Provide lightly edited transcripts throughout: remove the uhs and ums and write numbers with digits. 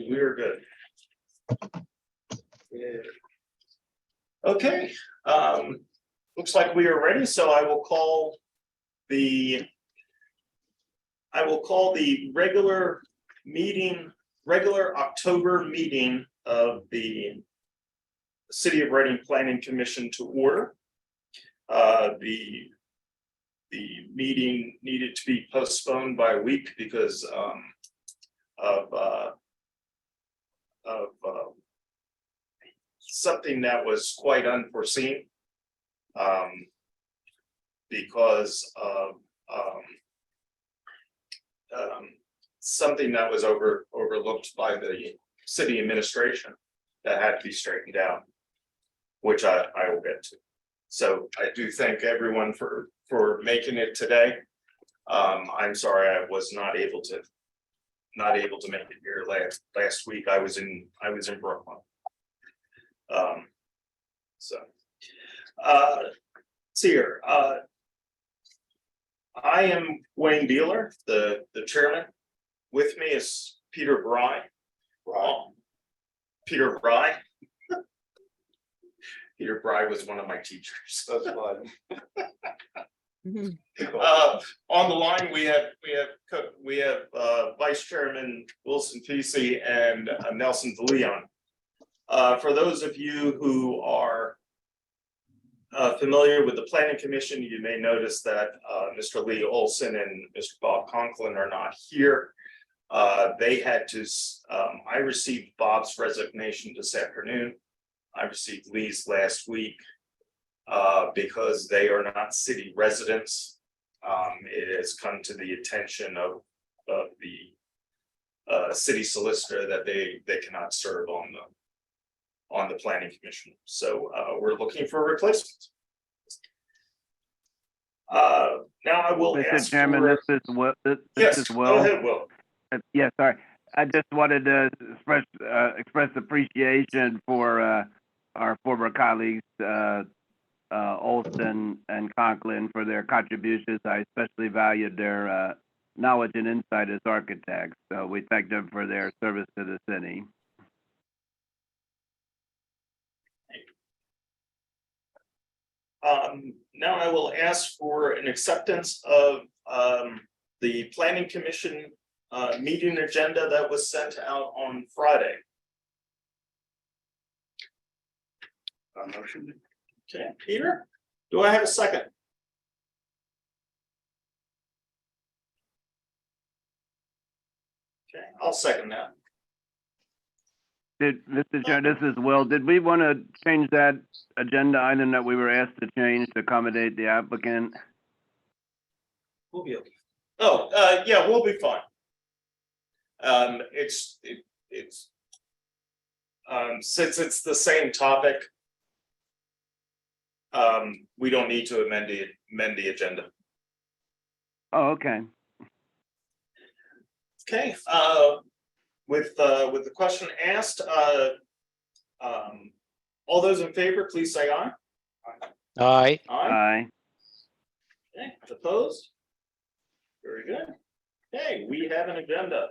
We're good. Yeah. Okay, looks like we are ready, so I will call the regular October meeting of the City of Reading Planning Commission to order. The meeting needed to be postponed by a week because of something that was quite unforeseen, because of something that was overlooked by the city administration that had to be straightened out, which I will get to. So I do thank everyone for making it today. I'm sorry I was not able to make it here last week. I was in Brooklyn. See here. I am Wayne Beeler, the chairman. With me is Peter Bry. Peter Bry. Peter Bry was one of my teachers. That's fun. On the line, we have Vice Chairman Wilson Feasey and Nelson DeLeon. For those of you who are familiar with the Planning Commission, you may notice that Mr. Lee Olson and Mr. Bob Conklin are not here. They had to. I received Bob's resignation this afternoon. I received Lee's last week because they are not city residents. It has come to the attention of the city solicitor that they cannot serve on the Planning Commission. So we're looking for a replacement. Now I will Mr. ask Chairman, for, this is Will. yes, This is go Will. ahead, Will. Yeah, sorry. I just wanted to express appreciation for our former colleagues Olson and Conklin for their contributions. I especially valued their knowledge and insight as architects. So we thank them for their service to the city. Now I will ask for an acceptance of the Planning Commission meeting agenda that was sent out on Friday. Motion. Okay, Peter, do I have a second? Okay, I'll second that. Mr. Chair, this is Will. Did we want to change that agenda item that we were asked to change to accommodate the applicant? We'll be okay. Oh, yeah, we'll be fine. It's since it's the same topic, we don't need to amend the agenda. Oh, okay. Okay, with the question asked, all those in favor, please say aye. Aye. Aye. Okay, opposed? Very good. Okay, we have an agenda.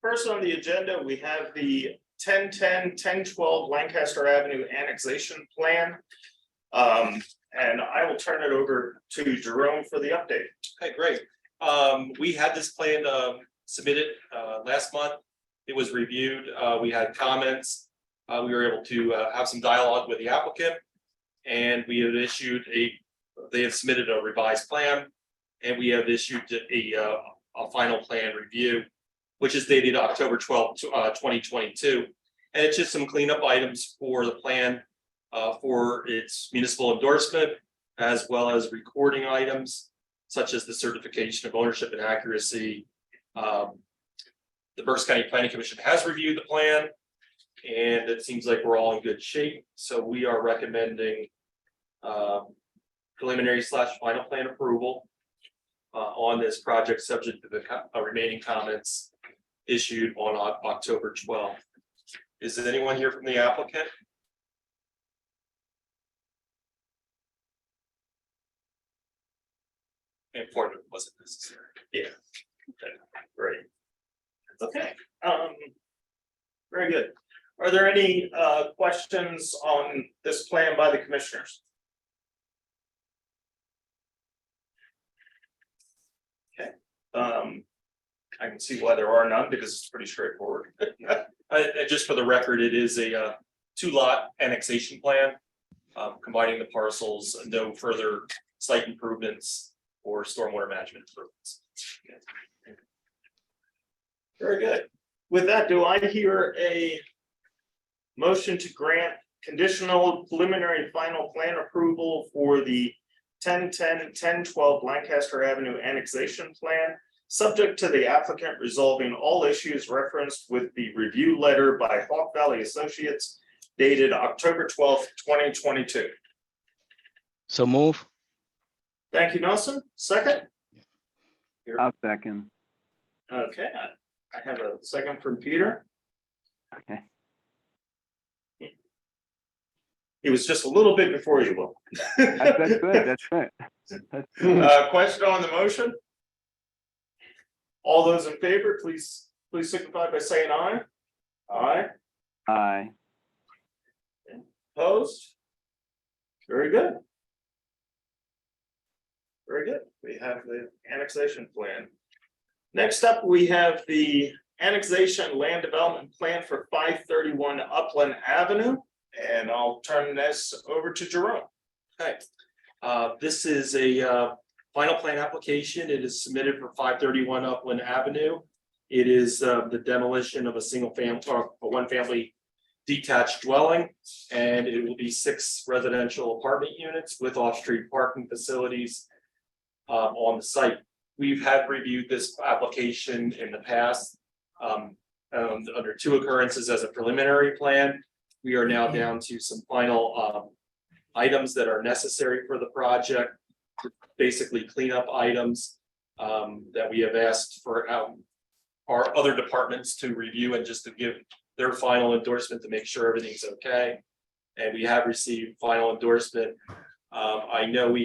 First on the agenda, we have the 1012 Lancaster Avenue annexation plan. And I will turn it over to Jerome for the update. Okay, great. We had this plan submitted last month. It was reviewed. We had comments. We were able to have some dialogue with the applicant, and we have issued they have submitted a revised plan, and we have issued a final plan review, which is dated October 12th, 2022. And it's just some cleanup items for the plan for its municipal endorsement, as well as recording items, such as the certification of ownership and accuracy. The Berks County Planning Commission has reviewed the plan, and it seems like we're all in good shape. So we are recommending preliminary / final plan approval on this project, subject to the remaining comments issued on October 12th. Is there anyone here from the applicant? Important wasn't necessary. Yeah. Okay, great. Okay. Very good. Are there any questions on this plan by the commissioners? Okay, I can see why there are none because it's pretty straightforward. And just for the record, it is a 2-lot annexation plan, combining the parcels, no further site improvements or stormwater management improvements. Very good. With that, do I hear a motion to grant conditional preliminary final plan approval for the 10-10-10-12 Lancaster Avenue annexation plan, subject to the applicant resolving all issues referenced with the review letter by Hawk Valley Associates dated October 12th, 2022. So move. Thank you, Nelson. Second? I'll second. Okay, I have a second from Peter. Okay. He was just a little bit before you, Will. That's good, that's good. That's good. Question on the motion? All those in favor, please signify by saying aye. Aye. Aye. Opposed? Very good. Very good. We have the annexation plan. Next up, we have the annexation land development plan for 531 Upland Avenue. And I'll turn this over to Jerome. Okay, this is a final plan application. It is submitted for 531 Upland Avenue. It is the demolition of a single family or a 1-family detached dwelling, and it will be 6 residential apartment units with off-street parking facilities on the site. We've had reviewed this application in the past under 2 occurrences as a preliminary plan. We are now down to some final items that are necessary for the project, basically cleanup items that we have asked for our other departments to review and just to give their final endorsement to make sure everything's okay. And we have received final endorsement. I know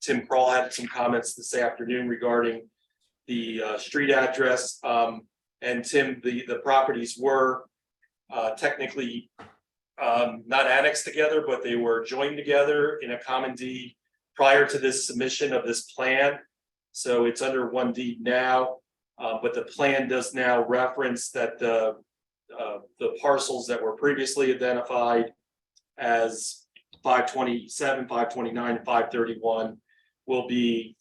Tim Kroll had some comments this afternoon regarding the street address. And Tim, the properties were technically not annexed together, but they were joined together in a common deed prior to this submission of this plan. So it's under one deed now, but the plan does now reference that the parcels that were previously identified as 527, 529, and 531 will be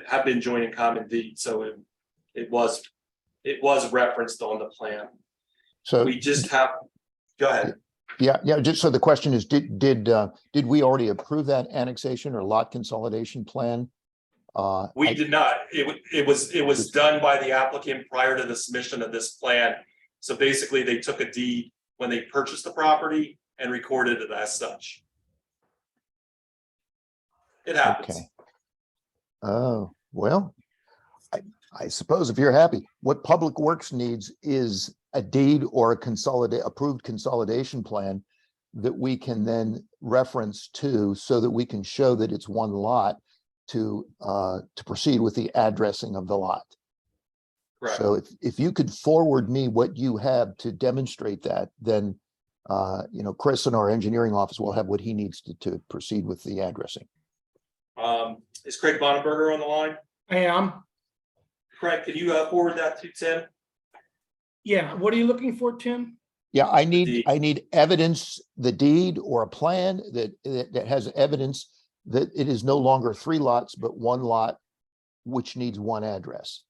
have been joining common deed. So it was referenced on the plan. So We just have, go ahead. yeah, just so the question is, did we already approve that annexation or lot consolidation plan? We did not. It was done by the applicant prior to the submission of this plan. So basically, they took a deed when they purchased the property and recorded it as such. It happens. Okay. Oh, well, I suppose if you're happy, what Public Works needs is a deed or a approved consolidation plan that we can then reference to so that we can show that it's one lot to proceed with the addressing of the lot. Correct. So if you could forward me what you have to demonstrate that, then Chris in our engineering office will have what he needs to proceed with the addressing. Is Craig Bonenberger on the line? I am. Craig, can you forward that to Tim? Yeah, what are you looking for, Tim? Yeah, I deed. need evidence, the deed or a plan that has evidence that it is no longer 3 lots, but 1 lot, which needs 1 address.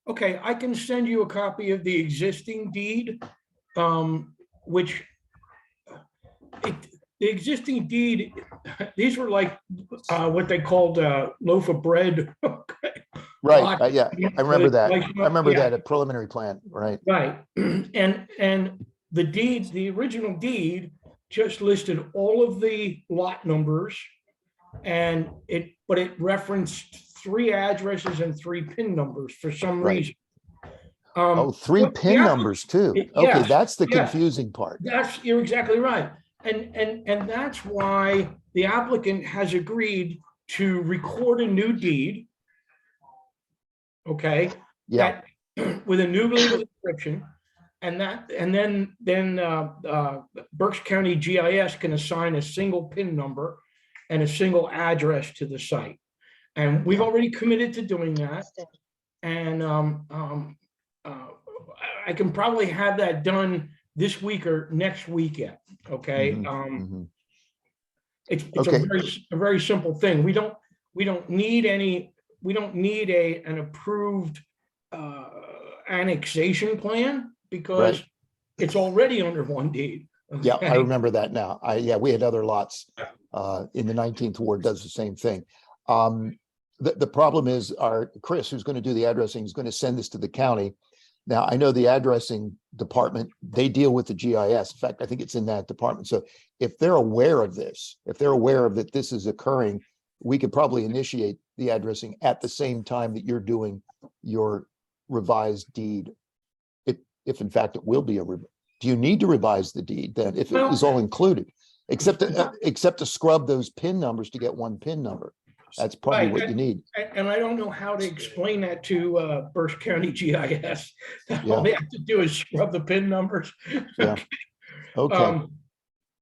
Okay, I can send you a copy of the existing deed, which the existing deed, these were like what they called a loaf of bread. Right, yeah, I remember that. Like, I remember yeah. that, a preliminary plan, right? Right, and the deed, the original deed just listed all of the lot numbers, and but it referenced 3 addresses and 3 PIN numbers for some Right. reason. Oh, 3 but PIN the numbers too. it- Okay, yes, that's the yes. confusing part. You're exactly right. And that's why the applicant has agreed to record a new deed. Okay. Yeah, With a new legal description. Berks County GIS can assign a single PIN number and a single address to the site. And we've already committed to doing that. And I can probably have that done this week or next week yet, okay? Mhm, mhm. It's Okay. a very simple thing. We don't need an approved annexation plan because Right. it's already under one deed. Yeah, I okay? remember that now. Yeah, we had other lots in the 19th ward does the same thing. The problem is our Chris, who's going to do the addressing, is going to send this to the county. Now, I know the addressing department, they deal with the GIS. In fact, I think it's in that department. So if they're aware of this, if they're aware of that this is occurring, we could probably initiate the addressing at the same time that you're doing your revised deed. If in fact it will be do you need to revise the deed then if it is all included? Except to scrub those PIN numbers to get one PIN number. That's probably Right, what you need. And I don't know how to explain that to Berks County GIS. All Yeah. they have to do is scrub the PIN numbers. Yeah. Okay,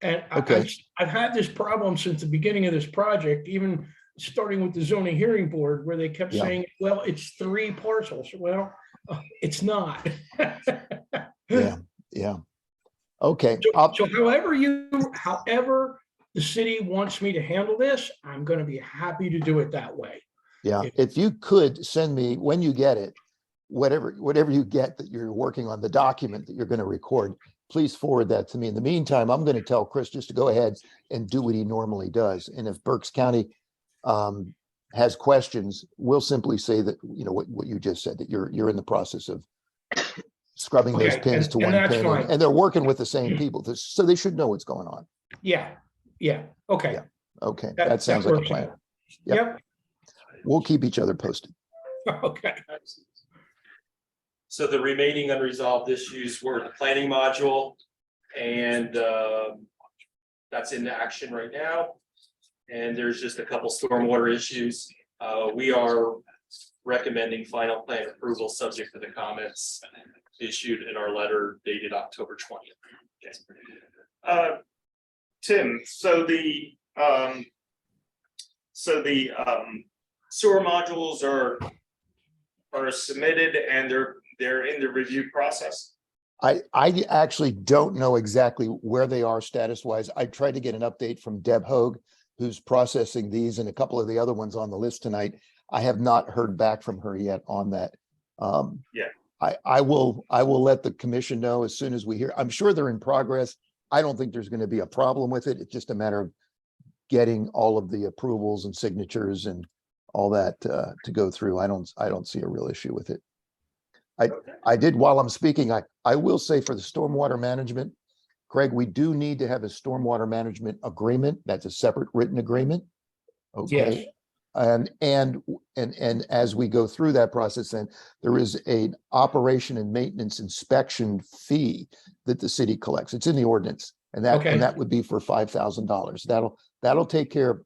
And Okay. I've had this problem since the beginning of this project, even starting with the zoning hearing board, where they kept Yeah. saying, well, it's 3 parcels. Well, it's not. yeah, yeah. Okay, So however the city wants me to handle this, I'm going to be happy to do it that way. yeah. If you could send me, when you get it, whatever you get that you're working on, the document that you're going to record, please forward that to me. In the meantime, I'm going to tell Chris just to go ahead and do what he normally does. And if Berks County has questions, we'll simply say that, you know, what you just said, that you're in the process of scrubbing those Okay, pins and to one that's pin, fine. and they're working with the same people, so they should know what's going on. Yeah, okay. Yeah. Okay, that sounds like a works plan. out. Yep. We'll keep each other posted. Yep, okay. So the remaining unresolved issues were the planning module, and that's in action right now. And there's just a couple stormwater issues. We are recommending final plan approval subject to the comments issued in our letter dated October 20th. Tim, so the sewer modules are submitted and they're in the review process. I actually don't know exactly where they are status wise. I tried to get an update from Deb Hogue, who's processing these and a couple of the other ones on the list tonight. I have not heard back from her yet on that. Yeah. I will let the commission know as soon as we hear. I'm sure they're in progress. I don't think there's going to be a problem with it. It's just a matter of getting all of the approvals and signatures and all that to go through. I don't see a real issue with it. I did, while I'm speaking, I will say for the stormwater management, Craig, we do need to have a stormwater management agreement. That's a separate written agreement. Okay. And as we go through that process, then there is an operation and maintenance inspection fee that the city collects. It's in the ordinance, and that would be for $5,000. That'll take care of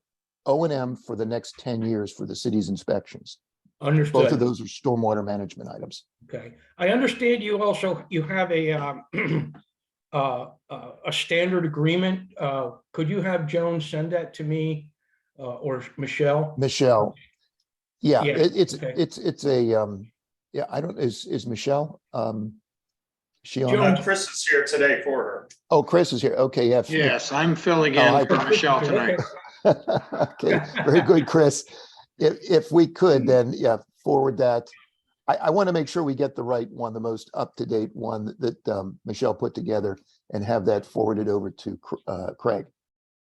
O&M for the next 10 years for the city's inspections. Understood. Both of those are stormwater management items. Okay, I understand you have a standard agreement. Could you have Joan send that to me or Michelle? Michelle. Yeah, Yeah, it's okay. yeah, I don't, is Michelle, she on? Joan- Chris is here today for her. Oh, Chris is here. Okay, yeah. Yes, I'm filling Oh, in hi, for Chris. Michelle tonight. Okay, very good, Chris. If we could, then, yeah, forward that. I want to make sure we get the right one, the most up-to-date one that Michelle put together, and have that forwarded over to Craig.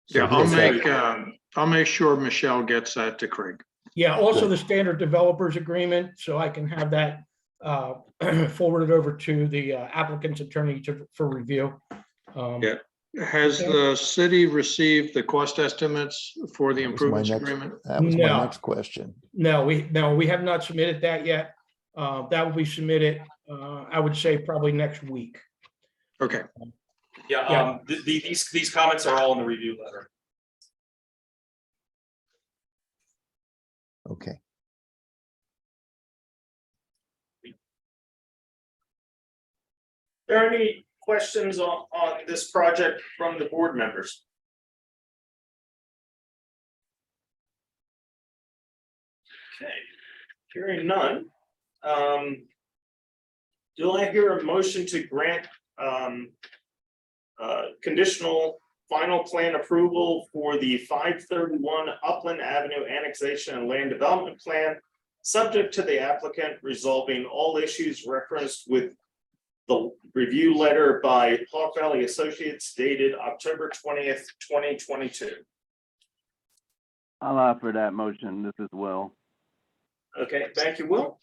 So Yeah, he has that. I'll make sure Michelle gets that to Craig. Yeah, also Good. the standard developers agreement, so I can have that forwarded over to the applicant's attorney for review. Yeah. Has Okay. the city received the cost estimates for the That was my improvements next- agreement? That was my No. next question. No, we have not submitted that yet. That will be submitted, I would say probably next week. Okay, Yeah, these comments are all in the review letter. Okay. there any questions on this project from the board members? Okay, hearing none. Do I hear a motion to grant conditional final plan approval for the 531 Upland Avenue annexation and land development plan, subject to the applicant resolving all issues referenced with the review letter by Hawk Valley Associates dated October 20th, 2022. I'll offer that motion. This is Will. Okay, thank you, Will.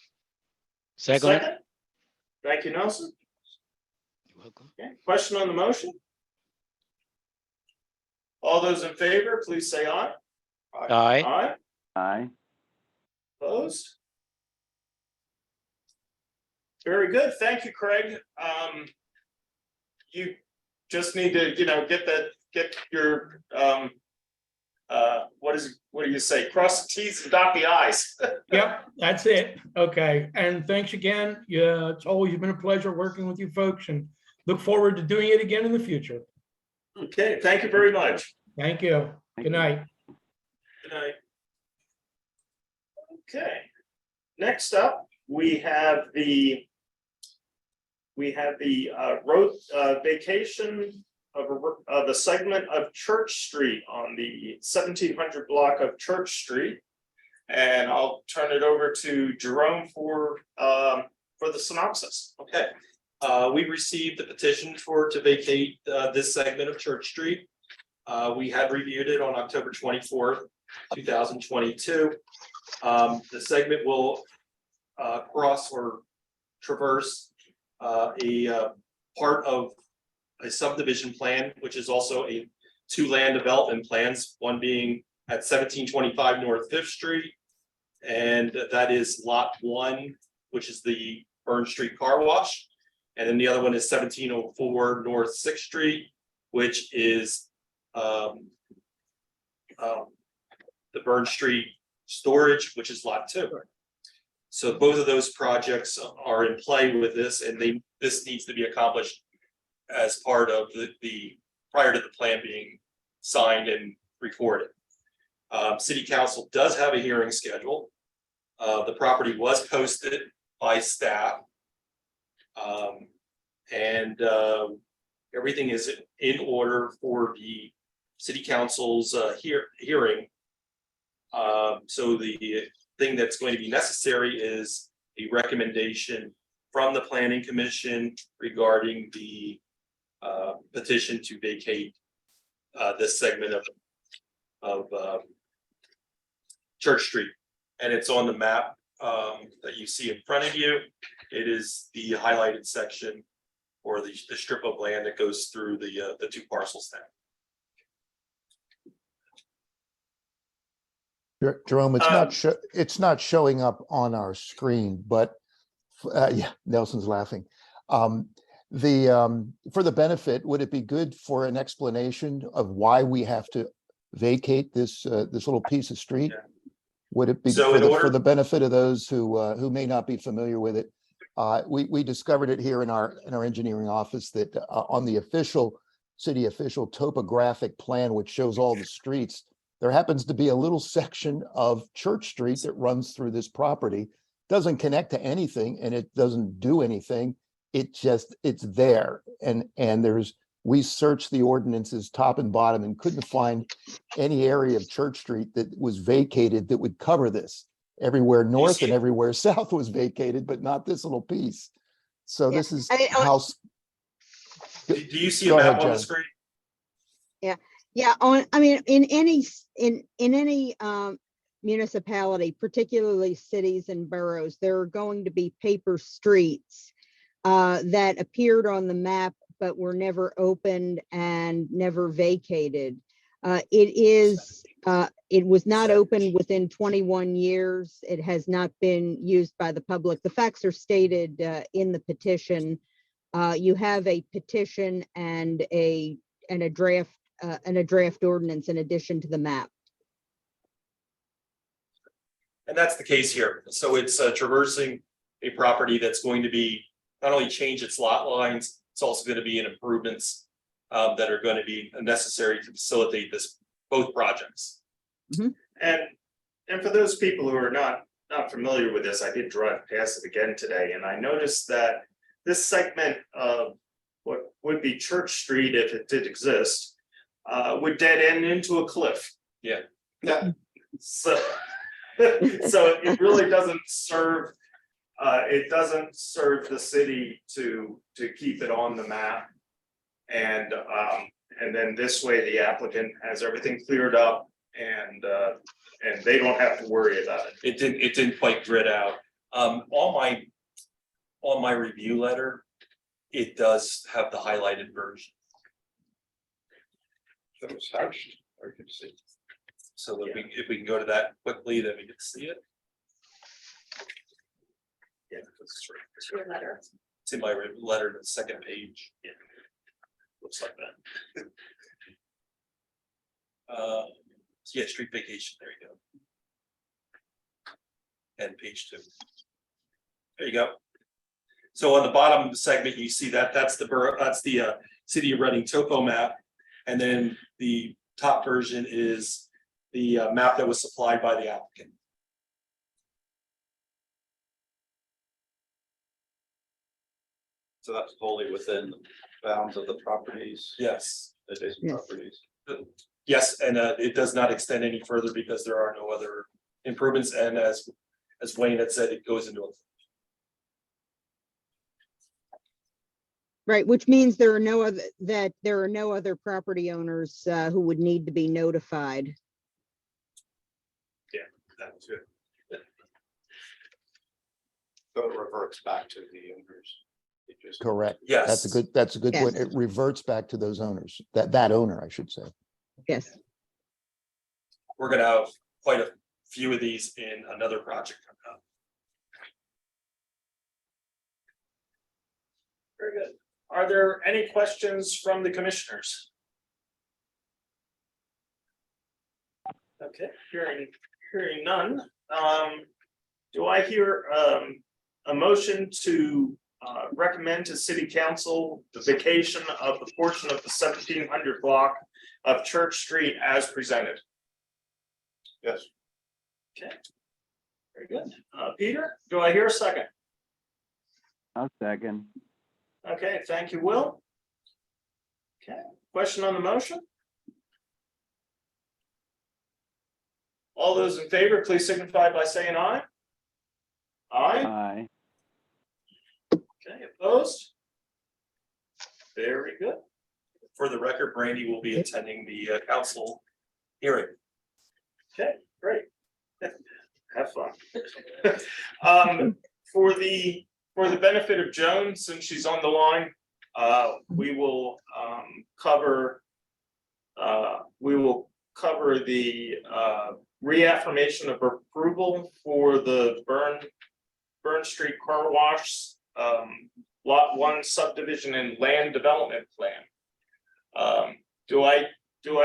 Second. Thank you, Nelson. You're welcome. Okay, question on the motion? All those in favor, please say aye. Aye. Aye, Aye. opposed? Very good, thank you, Craig. You just need to, get your, what do you say, cross the Ts and dot the Is. Yep, that's it. Okay, and thanks again. Yeah, it's always been a pleasure working with you folks and look forward to doing it again in the future. Okay, thank you very much. Thank you. Good night. Good night. Okay, next up, we have the road vacation of a segment of Church Street on the 1700 block of Church Street. And I'll turn it over to Jerome for the synopsis. Okay, we received the petition to vacate this segment of Church Street. We had reviewed it on October 24th, 2022. The segment will cross or traverse a part of a subdivision plan, which is also two land development plans, one being at 1725 North Fifth Street. And that is lot 1, which is the Burn Street Car Wash. And then the other one is 1704 North 6th Street, which is the Burn Street Storage, which is lot 2. So both of those projects are in play with this, and this needs to be accomplished as part of the prior to the plan being signed and recorded. City Council does have a hearing schedule. The property was posted by staff. And everything is in order for the City Council's hearing. So the thing that's going to be necessary is a recommendation from the Planning Commission regarding the petition to vacate this segment of Church Street. And it's on the map that you see in front of you. It is the highlighted section or the strip of land that goes through the two parcels now. Jerome, it's not showing up on our screen, but yeah, Nelson's laughing. For the benefit, would it be good for an explanation of why we have to vacate this little piece of street? Yeah. Would it be So for the benefit of those who may not be familiar with it? We discovered it here in our engineering office that on the city official topographic plan, which shows all the streets, there happens to be a little section of Church Street that runs through this property, doesn't connect to anything, and it doesn't do anything. It's there. And we searched the ordinances top and bottom and couldn't find any area of Church Street that was vacated that would cover this. Everywhere north and everywhere south was vacated, but not this little piece. So this is how. Do you see a Go map ahead, on the Jen. screen? Yeah, in any municipality, particularly cities and boroughs, there are going to be paper streets that appeared on the map but were never opened and never vacated. It was not opened within 21 years. It has not been used by the public. The facts are stated in the petition. You have a petition and a draft ordinance in addition to the map. And that's the case here. So it's traversing a property that's going to be not only change its lot lines, It's also going to be in improvements that are going to be necessary to facilitate both projects. And for those people who are not familiar with this, I did drive past it again today, and I noticed that this segment of what would be Church Street, if it did exist, would dead end into a cliff. Yeah. So, so it really doesn't serve, it doesn't serve the city to keep it on the map. And then this way the applicant has everything cleared up and they don't have to worry about it. It didn't quite grid out. On my review letter, it does have the highlighted version. That was hatched, I can see. So that if we can go to that quickly, then we can see it. Yeah, that's right. It's your letter. It's in my letter, the second page. Yeah. Looks like that. Yeah, street vacation, there you go. And page 2. There you go. So on the bottom segment, you see that's the city of Reading topo map. And then the top version is the map that was supplied by the applicant. So that's wholly within the bounds of the properties, Yes. adjacent Yes. properties. Yes, and it does not extend any further because there are no other improvements. And as Wayne had said, it goes into a. Right, which means there are no other property owners who would need to be notified. That's good. So it reverts back to the owners. It just- Correct. Yes. That's a good point. Yes. It reverts back to those owners, that owner, I should say. Yes. We're gonna have quite a few of these in another project coming up. Very good. Are there any questions from the commissioners? Okay, hearing none. Do I hear a motion to recommend to city council the vacation of the portion of the 1700 block of Church Street as presented? Yes. Okay. Very good. Peter, do I hear a second? I'll second. Okay, thank you, Will. Okay, question on the motion? All those in favor, please signify by saying aye. Aye, Aye. okay, opposed? Very good. For the record, Brandy will be attending the council hearing. Okay, great. Have fun. For the benefit of Joan, since she's on the line, we will cover the reaffirmation of approval for the Burn Street Car Wash Lot 1 subdivision and land development plan. Do I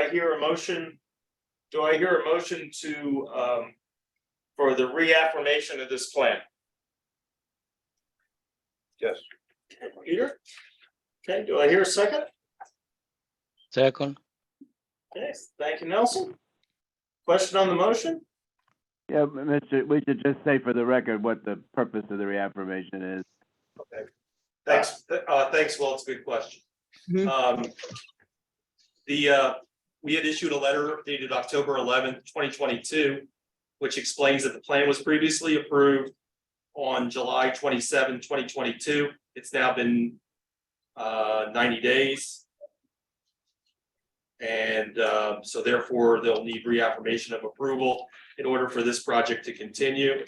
hear a motion? Do I hear a motion to for the reaffirmation of this plan? Yes. Peter? Okay, do I hear a second? Second. Okay, thank you, Nelson. Question on the motion? Yeah, Mr., we should just say for the record what the purpose of the reaffirmation is. Okay. Thanks, Will, it's a good question. Mhm. We had issued a letter dated October 11th, 2022, which explains that the plan was previously approved on July 27, 2022. It's now been 90 days. And so therefore, they'll need reaffirmation of approval in order for this project to continue.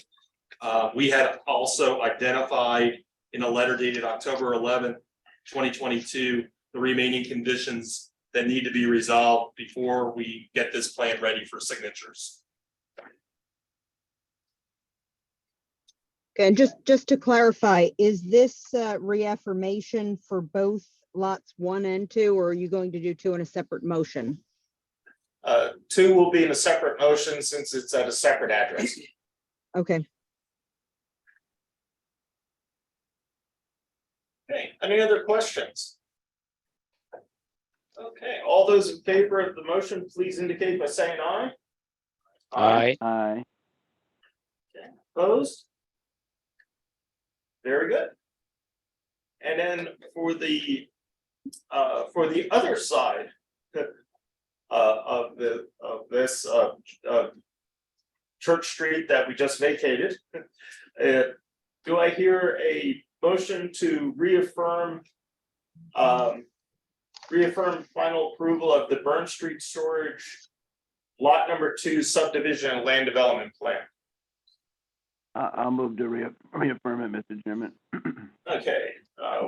We had also identified in a letter dated October 11th, 2022, the remaining conditions that need to be resolved before we get this plan ready for signatures. And just to clarify, is this reaffirmation for both lots 1 and 2, or are you going to do 2 in a separate motion? 2 will be in a separate motion since it's at a separate address. Okay, Okay, any other questions? Okay, all those in favor of the motion, please indicate by saying aye. Aye. Aye. Opposed? Very good. And then for the other side of this Church Street that we just vacated, do I hear a motion to reaffirm final approval of the Burn Street Storage Lot number 2 subdivision and land development plan? I'll move to reaffirm it, Mr. Chairman. Okay,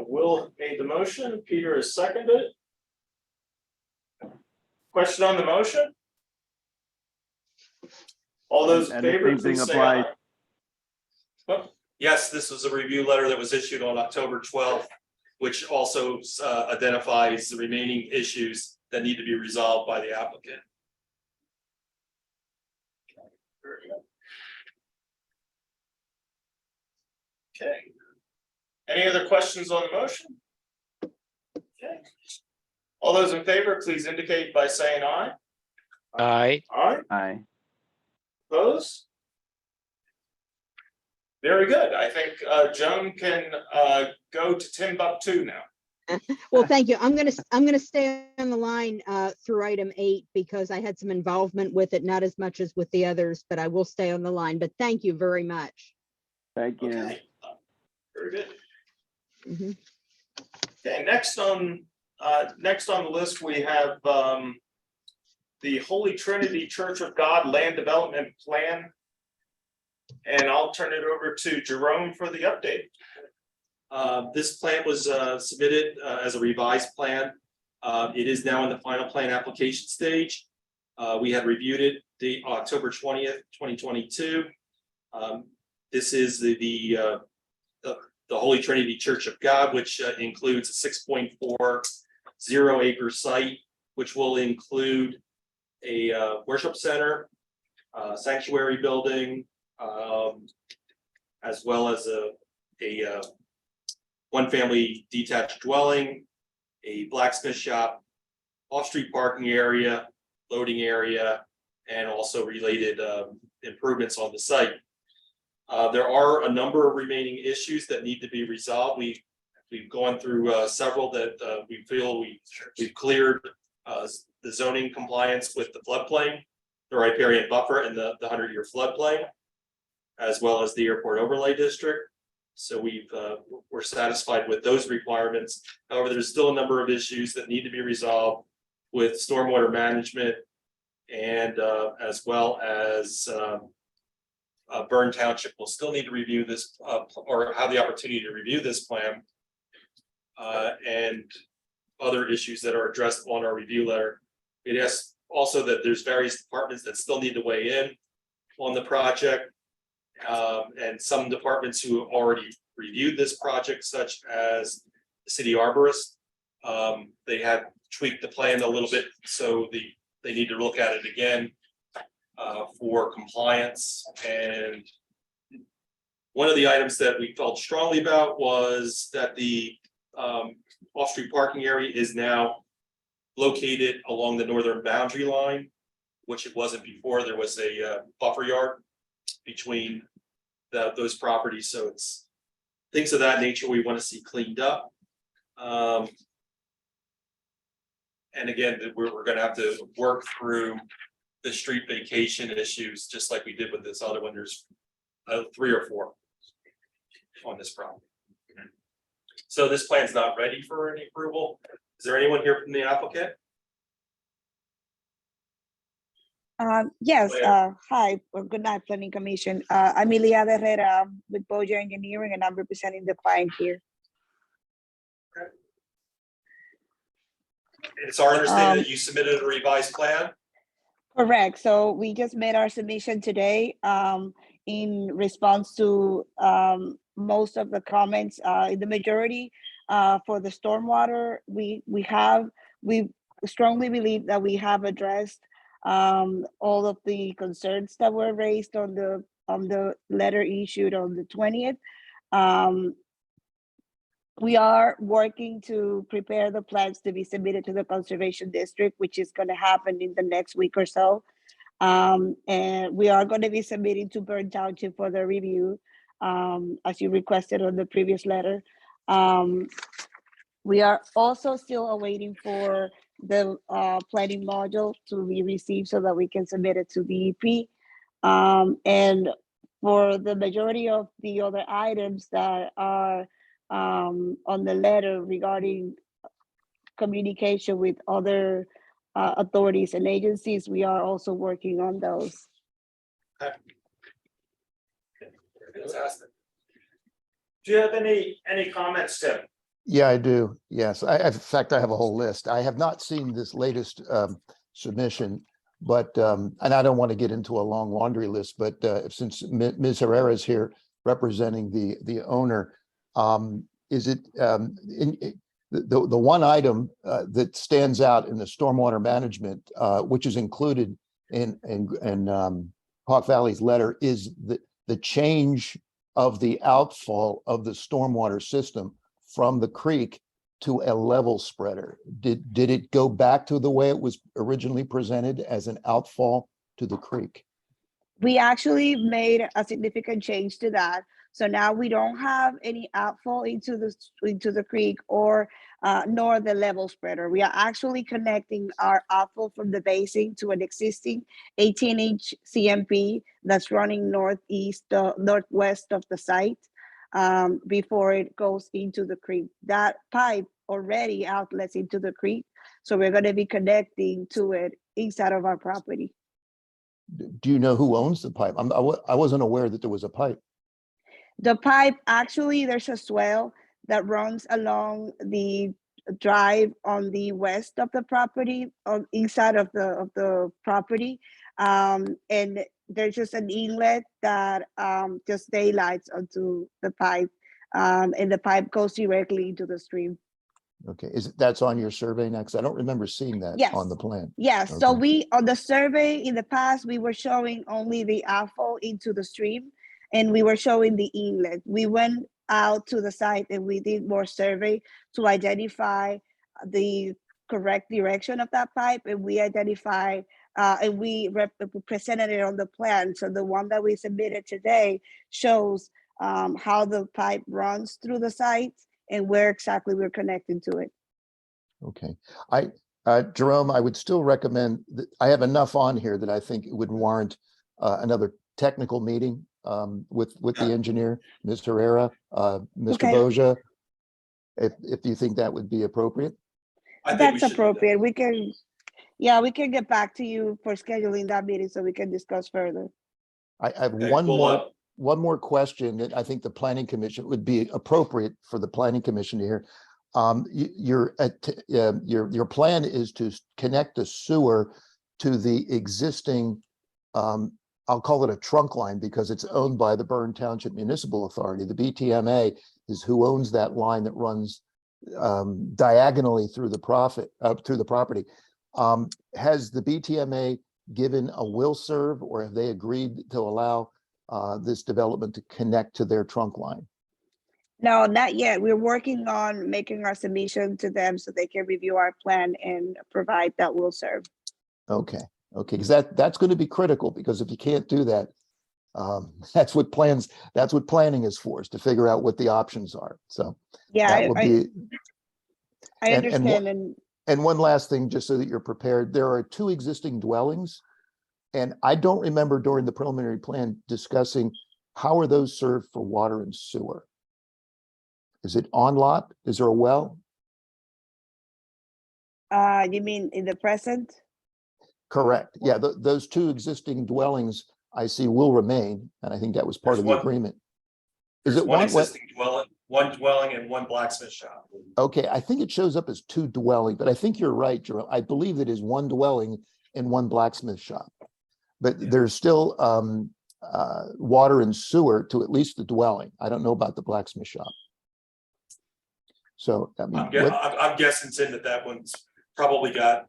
Will made the motion, Peter has seconded. Question on the motion? All those in And the favor, same thing please say applies. aye. Oh, Yes, this was a review letter that was issued on October 12th, which also identifies the remaining issues that need to be resolved by the applicant. very good. Okay. Any other questions on the motion? Okay. All those in favor, please indicate by saying aye. Aye. Aye, Aye. Mm-hmm. opposed? Very good. I think Joan can go to Timbuktu now. Well, thank you. I'm gonna stay on the line through item 8 because I had some involvement with it, not as much as with the others, but I will stay on the line. But thank you very much. Thank you. Okay. Very good. Mhm. Okay, next on the list, we have the Holy Trinity Church of God Land Development Plan. And I'll turn it over to Jerome for the update. This plan was submitted as a revised plan. It is now in the final plan application stage. We had reviewed it the October 20th, 2022. This is the Holy Trinity Church of God, which includes a 6.40 acre site, which will include a worship center, sanctuary building, as well as a one family detached dwelling, a blacksmith shop, off-street parking area, loading area, and also related improvements on the site. There are a number of remaining issues that need to be resolved. We've gone through several that we feel we've cleared the zoning compliance with the floodplain, the riparian buffer, and the 100-year floodplain, as well as the airport overlay district. So we're satisfied with those requirements. However, there's still a number of issues that need to be resolved with stormwater management, and as well as Bern Township will still need to review this or have the opportunity to review this plan, and other issues that are addressed on our review letter. It asks also that there's various departments that still need to weigh in on the project. And some departments who have already reviewed this project, such as the city arborist, they had tweaked the plan a little bit, so they need to look at it again for compliance. And one of the items that we felt strongly about was that the off-street parking area is now located along the northern boundary line, which it wasn't before. There was a buffer yard between those properties, so it's things of that nature we want to see cleaned up. And again, we're going to have to work through the street vacation issues, just like we did with this other one. There's 3 or 4 on this problem. So this plan's not ready for any approval. Is there anyone here from the applicant? Yes, Claire. hi, well, good night, Planning Commission. I'm Iliada Herrera with Boja Engineering, and I'm representing the client here. It's our understanding that you submitted a revised plan. Correct, so we just made our submission today in response to most of the comments. In the majority for the stormwater, we strongly believe that we have addressed all of the concerns that were raised on the letter issued on the 20th. We are working to prepare the plans to be submitted to the Conservation District, which is going to happen in the next week or so. And we are going to be submitting to Burn Township for the review, as you requested on the previous letter. We are also still awaiting for the planning module to be received so that we can submit it to DEP. And for the majority of the other items that are on the letter regarding communication with other authorities and agencies, we are also working on those. Fantastic. Do you have any comments, Tim? Yeah, I do. Yes. In fact, I have a whole list. I have not seen this latest submission, but, and I don't want to get into a long laundry list, but since Ms. Herrera is here representing the owner, is it, the one item that stands out in the stormwater management, which is included in Hawk Valley's letter, is the change of the outfall of the stormwater system from the creek to a level spreader. Did it go back to the way it was originally presented as an outfall to the creek? We actually made a significant change to that. So now we don't have any outfall into the creek or nor the level spreader. We are actually connecting our outfall from the basin to an existing 18-inch CMP that's running northwest of the site before it goes into the creek. That pipe already outlets into the creek. So we're going to be connecting to it inside of our property. Do you know who owns the pipe? I wasn't aware that there was a pipe. The pipe, actually, there's a swell that runs along the drive on the west of the property, inside of the property. And there's just an inlet that just daylights onto the pipe. And the pipe goes directly into the stream. Okay, that's on your survey next? I don't remember seeing that Yes. on the plan. Yes, so Okay. we, on the survey in the past, we were showing only the outfall into the stream and we were showing the inlet. We went out to the site and we did more survey to identify the correct direction of that pipe, and we identify and we presented it on the plan. So the one that we submitted today shows how the pipe runs through the site and where exactly we're connecting to it. Okay, Jerome, I would still recommend that I have enough on here that I think it would warrant another technical meeting with the engineer, Ms. Herrera, Mr. Okay. Boja, if you think that would be appropriate. I think we That's should do that. appropriate. We can, yeah, we can get back to you for scheduling that meeting so we can discuss further. I have Okay, one more question that I think the planning commission would be appropriate for the planning commission to hear. Your plan is to connect the sewer to the existing, I'll call it a trunk line because it's owned by the Burn Township Municipal Authority. The BTMA is who owns that line that runs diagonally through the property. Has the BTMA given a will serve, or have they agreed to allow this development to connect to their trunk line? No, not yet. We're working on making our submission to them so they can review our plan and provide that will serve. Okay, because that's going to be critical, because if you can't do that, that's what planning is for, is to figure out what the options are. So Yeah, that will be. I and understand. And one last thing, just so that you're prepared, there are 2 existing dwellings. And I don't remember during the preliminary plan discussing how are those served for water and sewer? Is it on lot? Is there a well? You mean in the present? Correct. Yeah, those 2 existing dwellings I see will remain, and I think that was part of the There's one- agreement. Is There's it one one? existing dwelling, and one blacksmith shop. Okay, I think it shows up as 2 dwelling, but I think you're right, Jerome. I believe it is 1 dwelling and 1 blacksmith shop. But there's still water and sewer to at least the dwelling. I don't know about the blacksmith shop. So I mean, I'm guessing, Tim, that one's probably got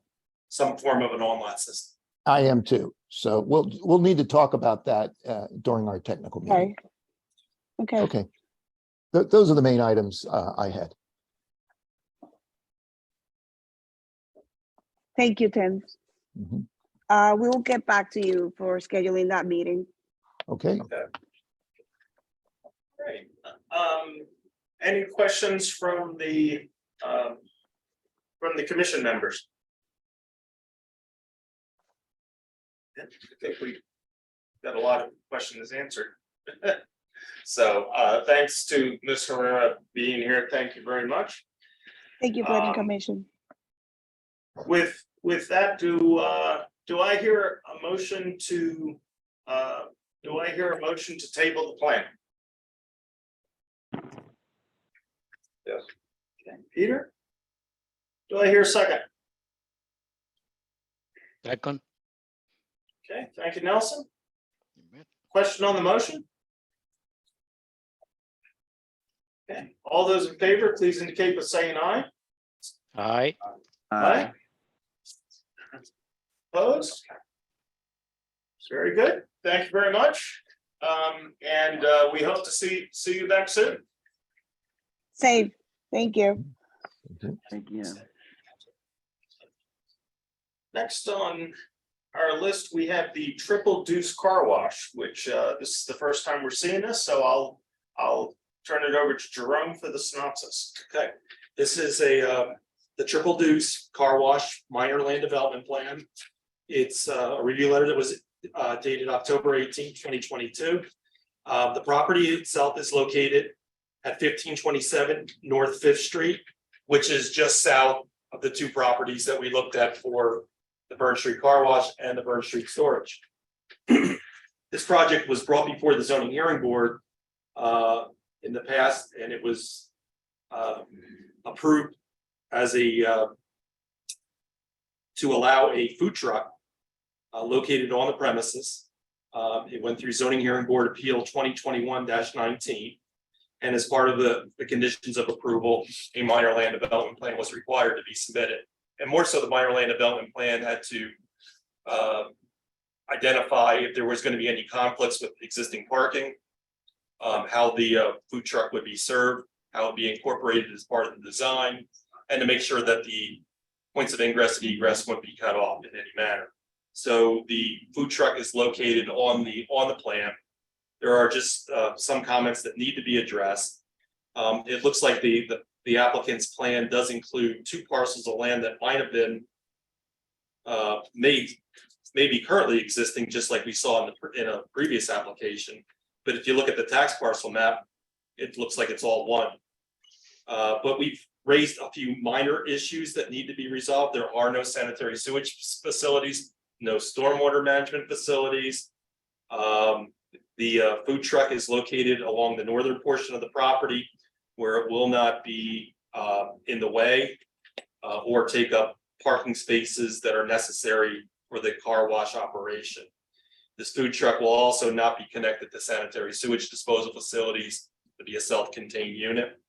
some form of an on-lot system. I am too. So we'll need to talk about that during our technical meeting. Okay. Okay. Those are the main items I had. Thank you, Tim. Mhm. We will get back to you for scheduling that meeting. Okay, Great. Any questions from the commission members? Yeah, I think we got a lot of questions answered. So thanks to Ms. Herrera being here. Thank you very much. Thank you, Planning Commission. With that, do I hear a motion to table the plan? Yes. Okay, Peter? Do I hear a second? Second. Okay, thank you, Nelson. Question on the motion? Okay, all those in favor, please indicate by saying aye. Aye. Aye. Opposed? Very good. Thank you very much. And we hope to see you back soon. Same. Thank you. Thank you. Next on our list, we have the Triple Deuce Car Wash, which this is the first time we're seeing this, so I'll turn it over to Jerome for the synopsis. Okay, this is the Triple Deuce Car Wash Minor Land Development Plan. It's a review letter that was dated October 18, 2022. The property itself is located at 1527 North Fifth Street, which is just south of the two properties that we looked at for the Burn Street Car Wash and the Burn Street Storage. This project was brought before the zoning hearing board in the past, and it was approved as to allow a food truck located on the premises. It went through zoning hearing board appeal 2021-19. And as part of the conditions of approval, a minor land development plan was required to be submitted. And more so, the minor land development plan had to identify if there was going to be any conflicts with existing parking, how the food truck would be served, how it would be incorporated as part of the design, and to make sure that the points of ingress and egress wouldn't be cut off in any manner. So the food truck is located on the plan. There are just some comments that need to be addressed. It looks like the applicant's plan does include two parcels of land that might have been maybe currently existing, just like we saw in a previous application. But if you look at the tax parcel map, it looks like it's all one. But we've raised a few minor issues that need to be resolved. There are no sanitary sewage facilities, no stormwater management facilities. The food truck is located along the northern portion of the property where it will not be in the way or take up parking spaces that are necessary for the car wash operation. This food truck will also not be connected to sanitary sewage disposal facilities, to be a self-contained unit.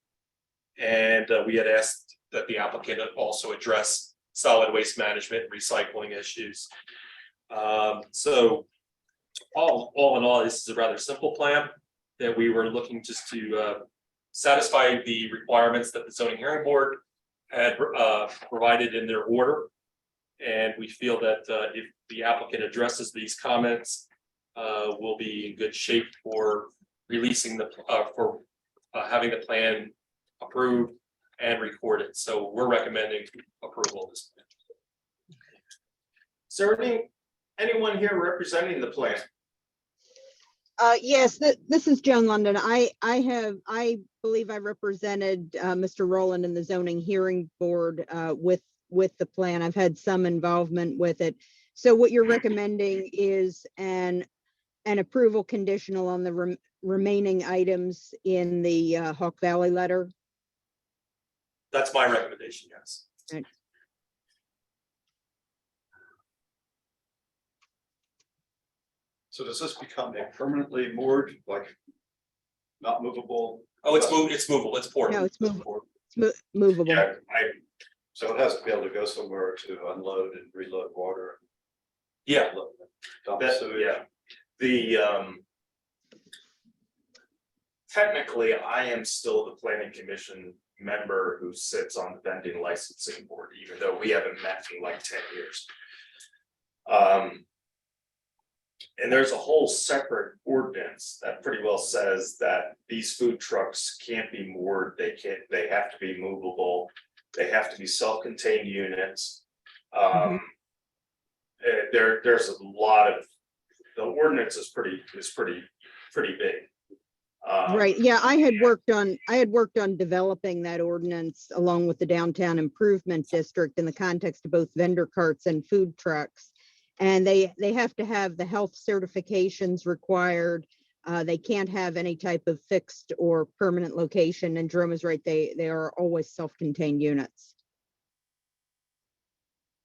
And we had asked that the applicant also address solid waste management and recycling issues. So all in all, this is a rather simple plan that we were looking just to satisfy the requirements that the zoning hearing board had provided in their order. And we feel that if the applicant addresses these comments, we'll be in good shape for releasing having the plan approved and recorded. So we're recommending approval of this plan. Is there anyone here representing the plan? Yes, this is Joan London. I believe I represented Mr. Rowland in the zoning hearing board with the plan. I've had some involvement with it. So what you're recommending is an approval conditional on the remaining items in the Hawk Valley letter? That's my recommendation, yes. Right. So does this become a permanently moored, like not movable? Oh, it's movable, it's portable. No, it's movable. It's movable. Yeah, so it has to be able to go somewhere to unload and reload water. Yeah, Dump That, sewage. yeah, technically, I am still the planning commission member who sits on the vending licensing board, even though we haven't met in like 10 years. And there's a whole separate ordinance that pretty well says that these food trucks can't be moored, they have to be movable, they have to be self-contained units. There's a lot of, the ordinance is pretty big. Right, yeah, I had worked on developing that ordinance along with the downtown improvement district in the context of both vendor carts and food trucks. And they have to have the health certifications required. They can't have any type of fixed or permanent location. And Jerome is right, they are always self-contained units.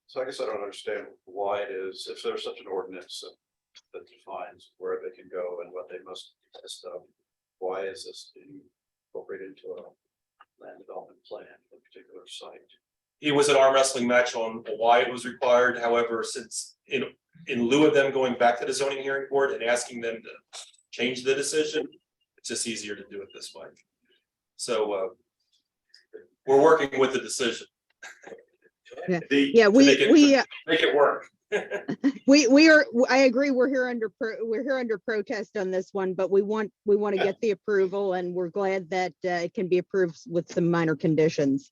So I guess I don't understand why it is, if there's such an ordinance that defines where they can go and what they must test of, why is this being incorporated into a land development plan for a particular site? It was an arm wrestling match on why it was required. However, since in lieu of them going back to the zoning hearing board and asking them to change the decision, it's just easier to do it this way. So we're working with the decision. Yeah, To make it work. we are, I agree, we're here under protest on this one, but we want to get the approval, and we're glad that it can be approved with some minor conditions.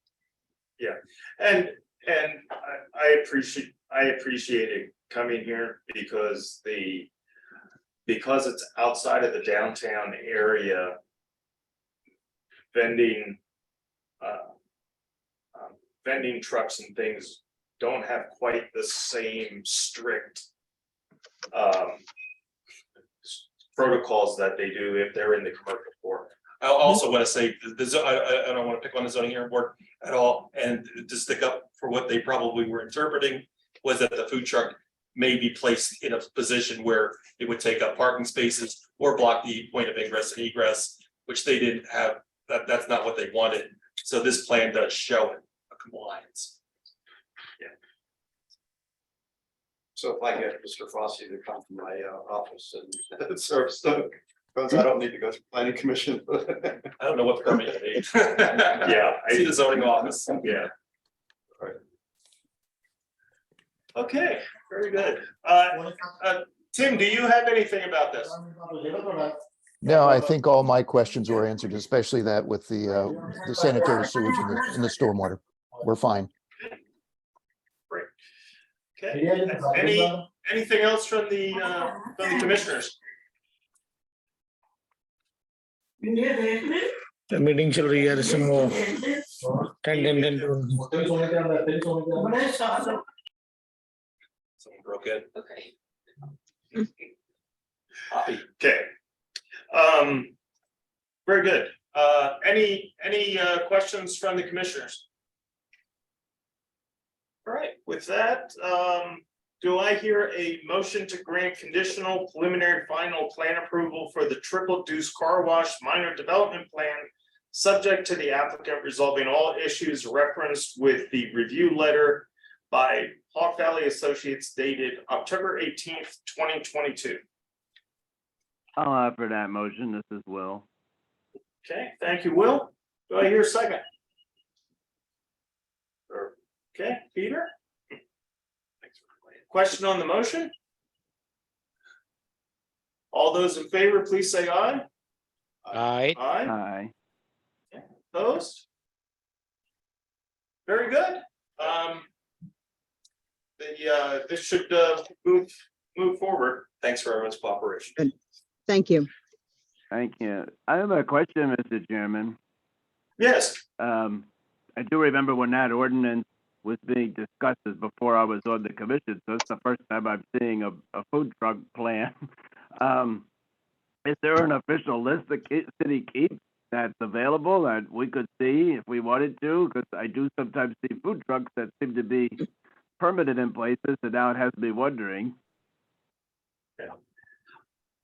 Yeah, and I appreciate it coming here because it's outside of the downtown area. Vending trucks and things don't have quite the same strict protocols that they do if they're in the commercial board. I also want to say, I don't want to pick on the zoning hearing board at all, and to stick up for what they probably were interpreting was that the food truck may be placed in a position where it would take up parking spaces or block the point of ingress and egress, which they didn't have. That's not what they wanted. So this plan does show it a compliance. So if I get Mr. Fossey to come to my office and serve Stoke, because I don't need to go through planning commission. I don't know what permit you need. Yeah, I see the zoning office. Yeah. Right. Okay, very good. Tim, do you have anything about this? No, I think all my questions were answered, especially that with the sanitary sewage and the stormwater. We're fine. Okay, anything else from the commissioners? The meeting shall be some more. 10. Someone broke in. Okay. Okay. Very good. Any questions from the commissioners? All right, with that, do I hear a motion to grant conditional preliminary final plan approval for the Triple Deuce Car Wash minor development plan, subject to the applicant resolving all issues referenced with the review letter by Hawk Valley Associates dated October 18th, 2022. I'll offer that motion. This is Will. Okay, thank you, Will. Do I hear a second? Okay, Peter? Question on the motion? All those in favor, please say aye. Aye. Aye. Aye. Opposed? Very good. This should move forward. Thanks for everyone's cooperation. Thank you. Thank you. I have a question, Mr. Chairman. Yes. I do remember when that ordinance was being discussed as before I was on the commission, so it's the first time I'm seeing a food truck plan. Is there an official list the city keeps that's available that we could see if we wanted to? Because I do sometimes see food trucks that seem to be permitted in places, and now it has me wondering.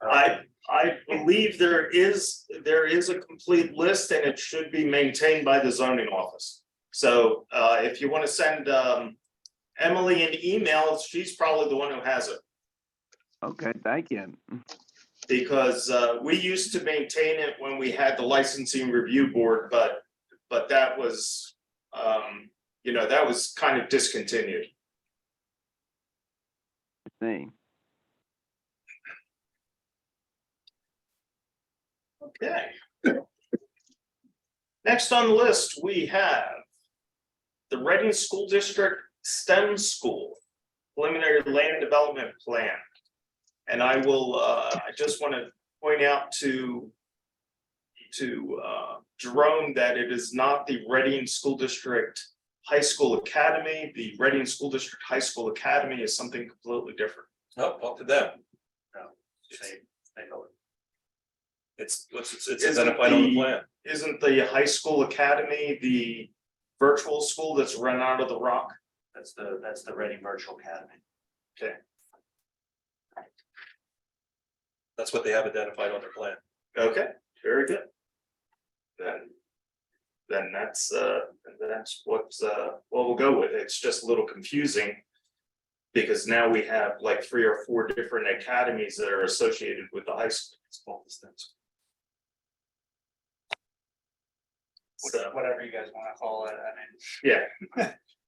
I believe there is a complete list, and it should be maintained by the zoning office. So if you want to send Emily an email, she's probably the one who has it. Okay, thank you. Because we used to maintain it when we had the licensing review board, but that was, that was kind of discontinued. Same. Okay. Next on the list, we have the Reading School District STEM School Preliminary Land Development Plan. And I will, I just want to point out to Jerome that it is not the Reading School District High School Academy. The Reading School District High School Academy is something completely different. No, up to them. Same. It's Isn't identified on the the- plan. Isn't the high school academy the virtual school that's run out of the Rock? That's the Reading Virtual Academy. That's what they have identified on their plan. Okay, very good. Then that's what we'll go with. It's just a little confusing. Because now we have like 3 or 4 different academies that are associated with the high school. It's called the STEM school. So, Whatever you guys want to call it, I mean, yeah.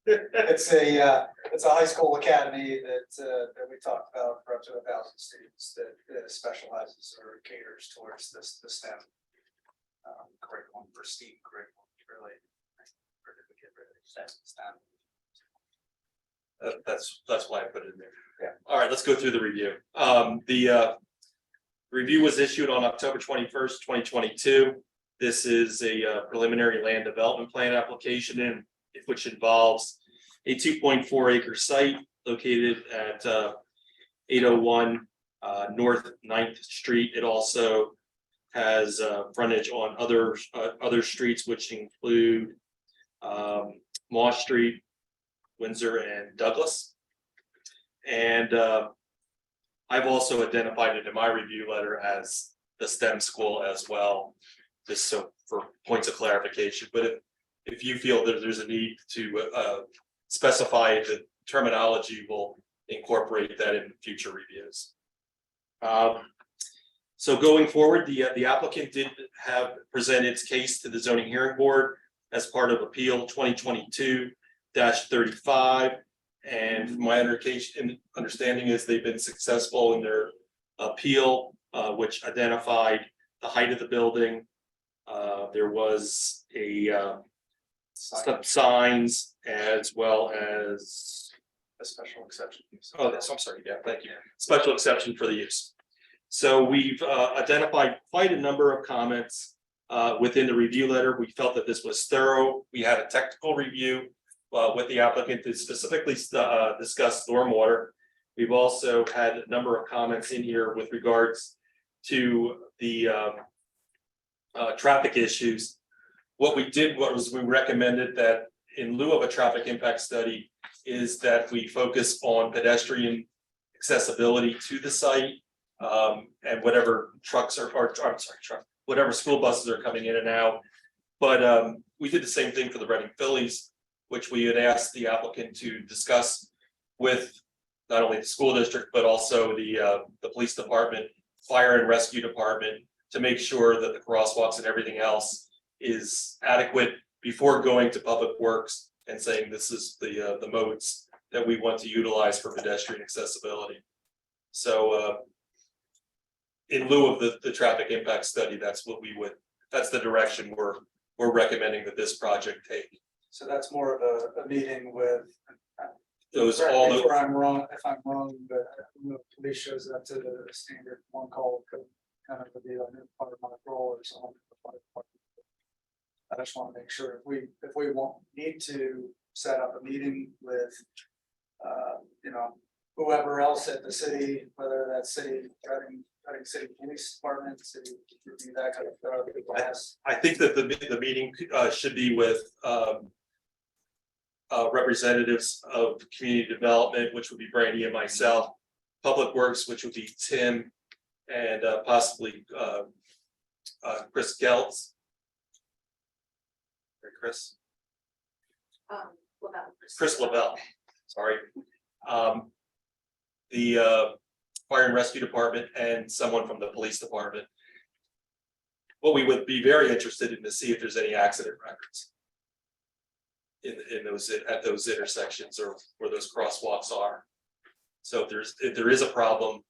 it's a high school academy that we talked about for up to 1,000 students that specializes or caters towards the STEM curriculum for STEAM curriculum, really. STEM. That's why I put it in there. Yeah. All right, let's go through the review. The review was issued on October 21st, 2022. This is a preliminary land development plan application which involves a 2.4 acre site located at 801 North 9th Street. It also has frontage on other streets, which include Moss Street, Windsor, and Douglas. And I've also identified it in my review letter as the STEM school as well, just so for points of clarification. But if you feel that there's a need to specify the terminology, we'll incorporate that in future reviews. So going forward, the applicant did have present its case to the zoning hearing board as part of Appeal 2022-35. And from my understanding is they've been successful in their appeal, which identified the height of the building. There was some signs as well as A special exception. oh, I'm sorry. Yeah, thank you. Special exception for the use. So we've identified quite a number of comments within the review letter. We felt that this was thorough. We had a technical review with the applicant to specifically discuss stormwater. We've also had a number of comments in here with regards to the traffic issues. What we did was we recommended that in lieu of a traffic impact study is that we focus on pedestrian accessibility to the site and whatever whatever school buses are coming in and out. But we did the same thing for the Reading Phillies, which we had asked the applicant to discuss with not only the school district, but also the police department, fire and rescue department, to make sure that the crosswalks and everything else is adequate before going to public works and saying this is the modes that we want to utilize for pedestrian accessibility. So in lieu of the traffic impact study, that's the direction we're recommending that this project take. So that's more of a meeting with. Those Correct all me the if I'm wrong, but I don't know if police shows up to the standard one call, could kind of be like part of my role or something. I just want to make sure if we need to set up a meeting with, whoever else at the city, whether that's city, Reading City Police Department, city, that kind of stuff. I think that the meeting should be with representatives of community development, which would be Brandy and myself, Public Works, which would be Tim, and possibly Chris Geltz. Or Chris Lavelle, sorry. fire and rescue department and someone from the police department. What we would be very interested in to see if there's any accident records in those, at those intersections or where those crosswalks are. So if there is a problem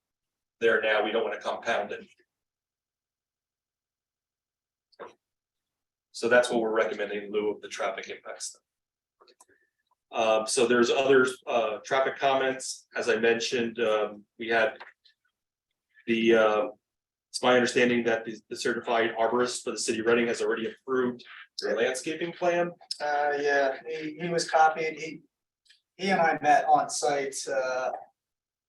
there now, we don't want to compound it. So that's what we're recommending in lieu of the traffic impact study. So there's other traffic comments. As I mentioned, we had it's my understanding that the certified arborist for the city of Reading has already approved their landscaping plan. Yeah, he was copied. He and I met on site,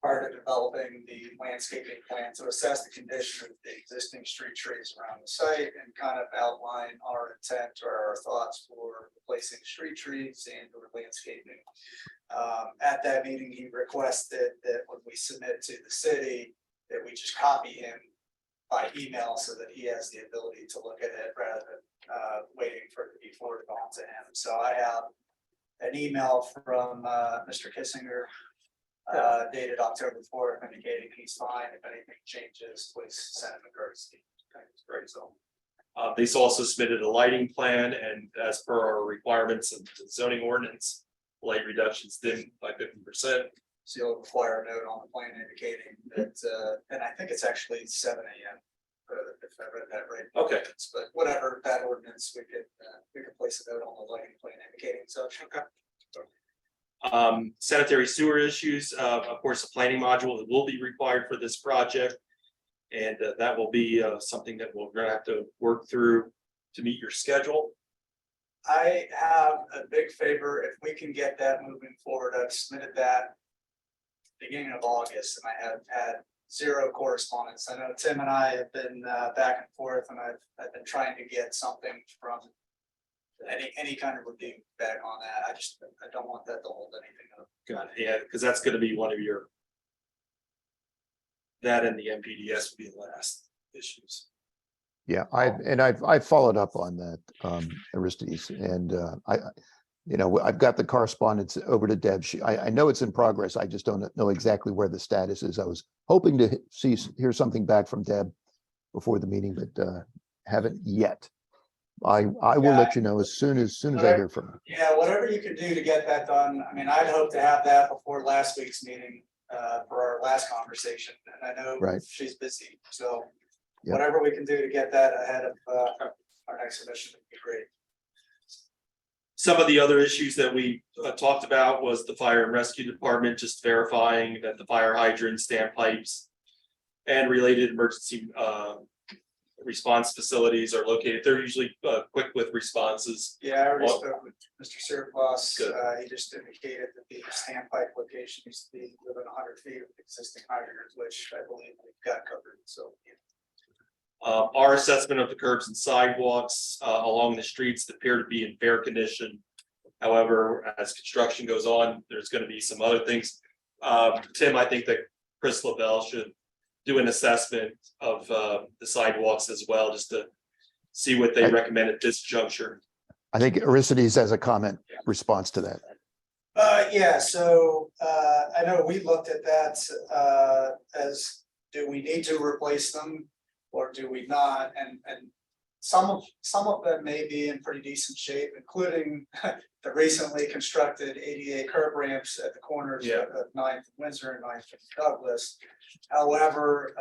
prior to developing the landscaping plan to assess the condition of the existing street trees around the site and kind of outline our intent or our thoughts for replacing street trees and or landscaping. At that meeting, he requested that when we submit to the city, that we just copy him by email so that he has the ability to look at it rather than waiting for it to be forwarded on to him. So I have an email from Mr. Kissinger dated October 4th indicating he's fine. If anything changes, please send him a courtesy. Thanks, great. So They also submitted a lighting plan, and as per our requirements of the zoning ordinance, light reductions dimmed by 50%. so you'll require a note on the plan indicating that, and I think it's actually 7 a.m. If I read that right. Okay. But whatever that ordinance, we could place a note on the lighting plan indicating such. Okay. Sanitary sewer issues, of course, the planning module will be required for this project. And that will be something that we're gonna have to work through to meet your schedule. I have a big favor, if we can get that moving forward. I've submitted that beginning of August, and I have had zero correspondence. I know Tim and I have been back and forth, and I've been trying to get something from any kind of review back on that. I don't want that to hold anything up. Got it, yeah, because that's gonna be one of your. That and the MPDS will be the last issues. Yeah, I've followed up on that, Aristides, and I've got the correspondence over to Deb. I know it's in progress. I just don't know exactly where the status is. I was hoping to hear something back from Deb before the meeting, but haven't yet. I will let you know as soon as I hear from her. Yeah, whatever you can do to get that done. I mean, I'd hope to have that before last week's meeting for our last conversation, and I know Right. she's busy, so Yep. whatever we can do to get that ahead of our next submission would be great. Some of the other issues that we talked about was the fire and rescue department, just verifying that the fire hydrants, standpipes, and related emergency response facilities are located. They're usually quick with responses. Yeah, I already Well- spoke with Mr. Surplus. Good. He just indicated that the standpipe location needs to be within 100 feet of existing hydrants, which I believe we've got covered, so. Yeah. Our assessment of the curbs and sidewalks along the streets appear to be in fair condition. However, as construction goes on, there's going to be some other things. Tim, I think that Chris Lavelle should do an assessment of the sidewalks as well, just to see what they recommend at this juncture. I think Aristides has a comment response to that. Yeah, so I know we looked at that as, do we need to replace them or do we not? And some of them may be in pretty decent shape, including the recently constructed ADA curb ramps at the corners Yeah. of 9th and Windsor and 9th and Douglas. However,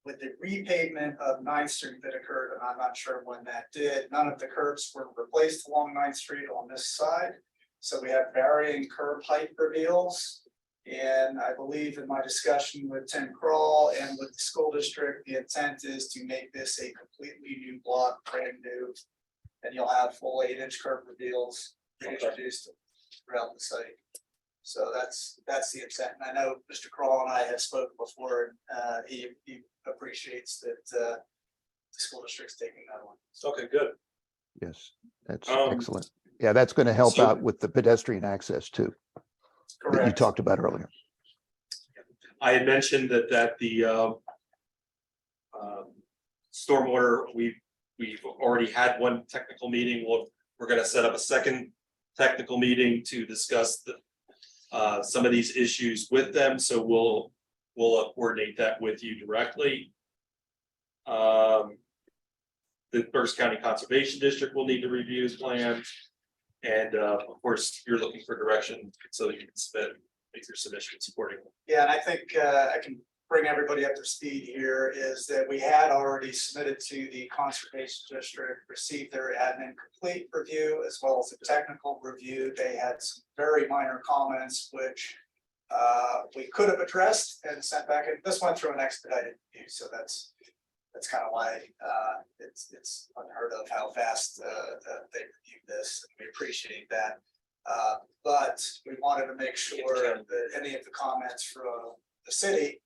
with the repavement of 9th Street that occurred, and I'm not sure when that did, none of the curbs were replaced along 9th Street on this side. So we have varying curb height reveals. And I believe in my discussion with Tim Kroll and with the school district, the intent is to make this a completely new block, brand new. And you'll have full 8-inch curb reveals introduced throughout the site. So that's the intent. And I know Mr. Kroll and I have spoken before, and he appreciates that the school district's taking that on. Okay, good. Yes, that's Um, excellent. Yeah, that's going to help so- out with the pedestrian access too, that you Correct. talked about earlier. I had mentioned that the stormwater, we've already had one technical meeting. We're gonna set up a second technical meeting to discuss some of these issues with them. So we'll we'll coordinate that with you directly. The Berks County Conservation District will need to review his plans. And of course, you're looking for direction so that you can make your submission accordingly. Yeah, and I think I can bring everybody up to speed here is that we had already submitted to the Conservation District, received their admin complete review as well as a technical review. They had some very minor comments, which we could have addressed and sent back. And this went through an expedited review, so that's kind of why it's unheard of how fast they reviewed this. We appreciate that. But we wanted to make sure that any of the comments from the city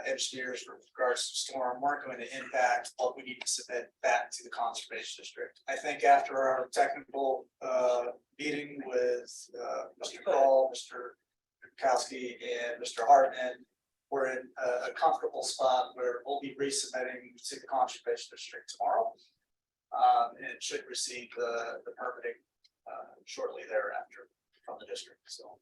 engineers with regards to storm weren't going to impact what we need to submit back to the Conservation District. I think after our technical meeting with Mr. Call, Mr. Kowski, and Mr. Hartman, we're in a comfortable spot where we'll be resubmitting to the Conservation District tomorrow. And should receive the permitting shortly thereafter from the district, so.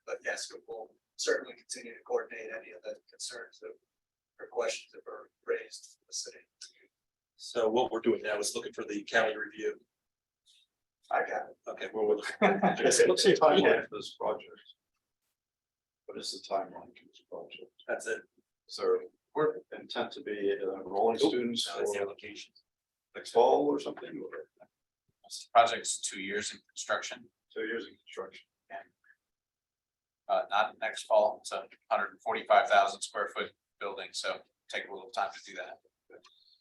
But yes, we'll certainly continue to coordinate any of the concerns or questions that were raised in the city. So what we're doing now is looking for the county review. I got it. Okay, well, we're looking. What's the timeline for this project? What is the timeline for this project? That's it. Is there intent to be enrolling students That's the for application. next fall or something? Or This project's 2 years in construction, 2 years in construction? not next fall. It's a 145,000 square foot building, so take a little time to do that.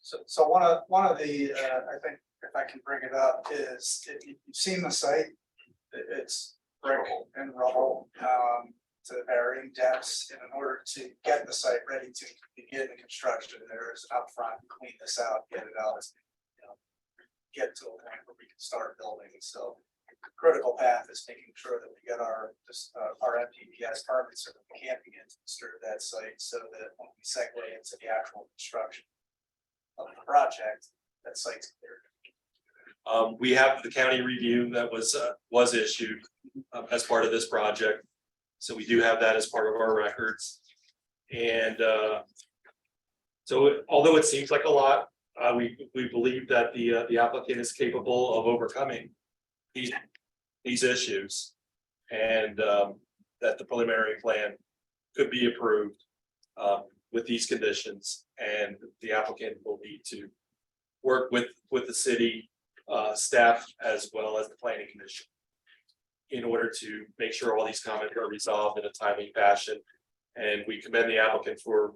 So one of the, I think if I can bring it up is, if you've seen the site, it's brick and rubble to varying depths. And in order to get the site ready to begin the construction, there's an upfront, clean this out, get it out, you know, get to a point where we can start building. So the critical path is making sure that we get our MPPS permits so that we can begin to disturb that site, so that when we segue into the actual construction of the project, that site's cleared. We have the county review that was issued as part of this project. So we do have that as part of our records. And so although it seems like a lot, we believe that the applicant is capable of overcoming these issues. And that the preliminary plan could be approved with these conditions, and the applicant will need to work with the city staff as well as the planning commission in order to make sure all these comments are resolved in a timely fashion. And we commend the applicant for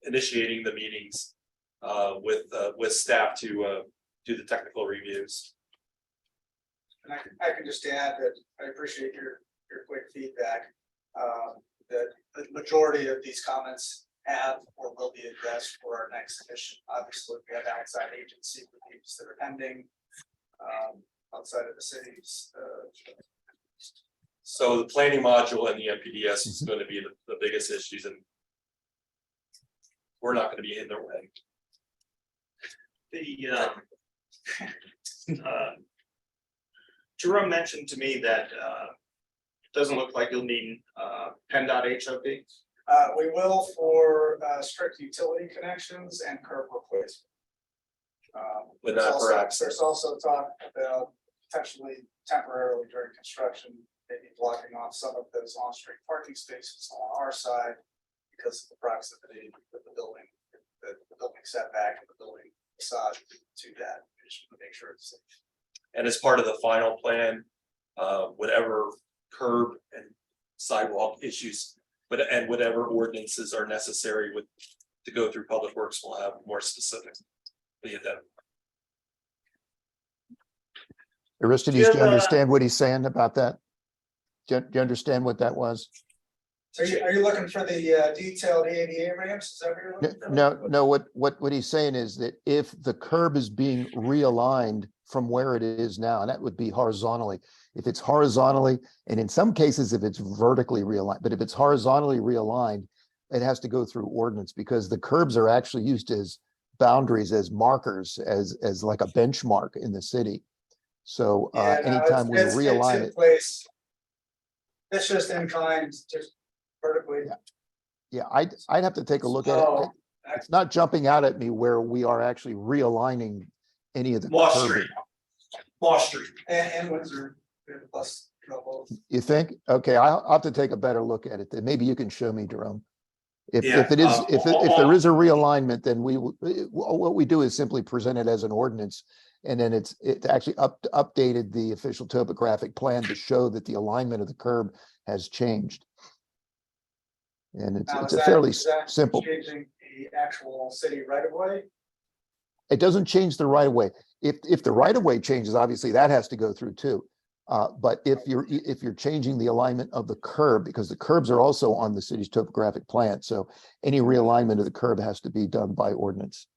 initiating the meetings with staff to do the technical reviews. And I can just add that I appreciate your quick feedback. That the majority of these comments have or will be addressed for our next submission. Obviously, we have outside agency reviews that are pending outside of the cities. So the planning module and the MPDS is going to be the biggest issues, and we're not going to be in their way. Jerome mentioned to me that it doesn't look like you'll need PennDOT HOP. We will for strict utility connections and curb replacement. With There's that also- for access. There's also talk about potentially temporarily during construction, maybe blocking off some of those on-street parking spaces on our side because of the proximity of the building, the building setback and the building facade to that, just to make sure it's safe. And as part of the final plan, whatever curb and sidewalk issues, and whatever ordinances are necessary to go through Public Works, will have more specifics. Aristides, do you understand what he's saying about that? Do you understand what that was? So are you looking for the detailed ADA ramps? Is that what you're looking for? No, what he's saying is that if the curb is being realigned from where it is now, and that would be horizontally, if it's horizontally, and in some cases, if it's vertically realigned, but if it's horizontally realigned, it has to go through ordinance, because the curbs are actually used as boundaries, as markers, as like a benchmark in the city. So Yeah, no, anytime we it's realign in it, place. It's just in kind, just vertically. Yeah, I'd have to take a look at it. Oh, It's not jumping out at me where we are actually realigning any of the Moss curbing. Street. Moss Street. and Windsor, we have a bus trouble. You think? Okay, I'll have to take a better look at it. Then maybe you can show me, Jerome. If Yeah, it is, if there is a well- realignment, then what we do is simply present it as an ordinance. And then it's actually updated the official topographic plan to show that the alignment of the curb has changed. And it's Now, a is that- fairly is that simple. Changing the actual city right of way. It doesn't change the right of way. If the right of way changes, obviously that has to go through too. But if you're changing the alignment of the curb, because the curbs are also on the city's topographic plan, so any realignment of the curb has to be done by ordinance.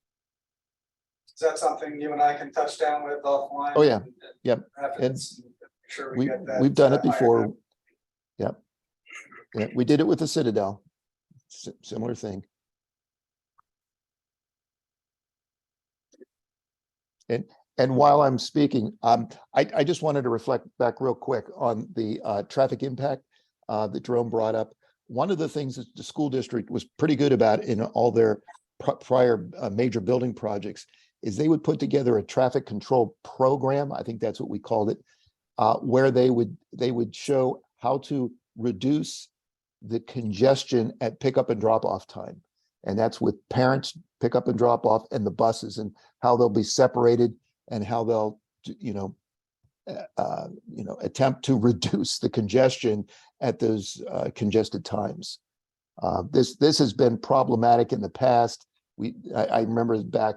Is that something you and I can touch down with offline? Oh, yeah. and- Yep. reference and make Sure we We, get that. we've done it ironed before. out. Yep. Yeah, we did it with the Citadel. Similar thing. And while I'm speaking, I just wanted to reflect back real quick on the traffic impact that Jerome brought up. One of the things that the school district was pretty good about in all their prior major building projects is they would put together a traffic control program. I think that's what we called it, where they would show how to reduce the congestion at pickup and drop off time. And that's with parents pick up and drop off and the buses, and how they'll be separated and how they'll, attempt to reduce the congestion at those congested times. This has been problematic in the past. I remember back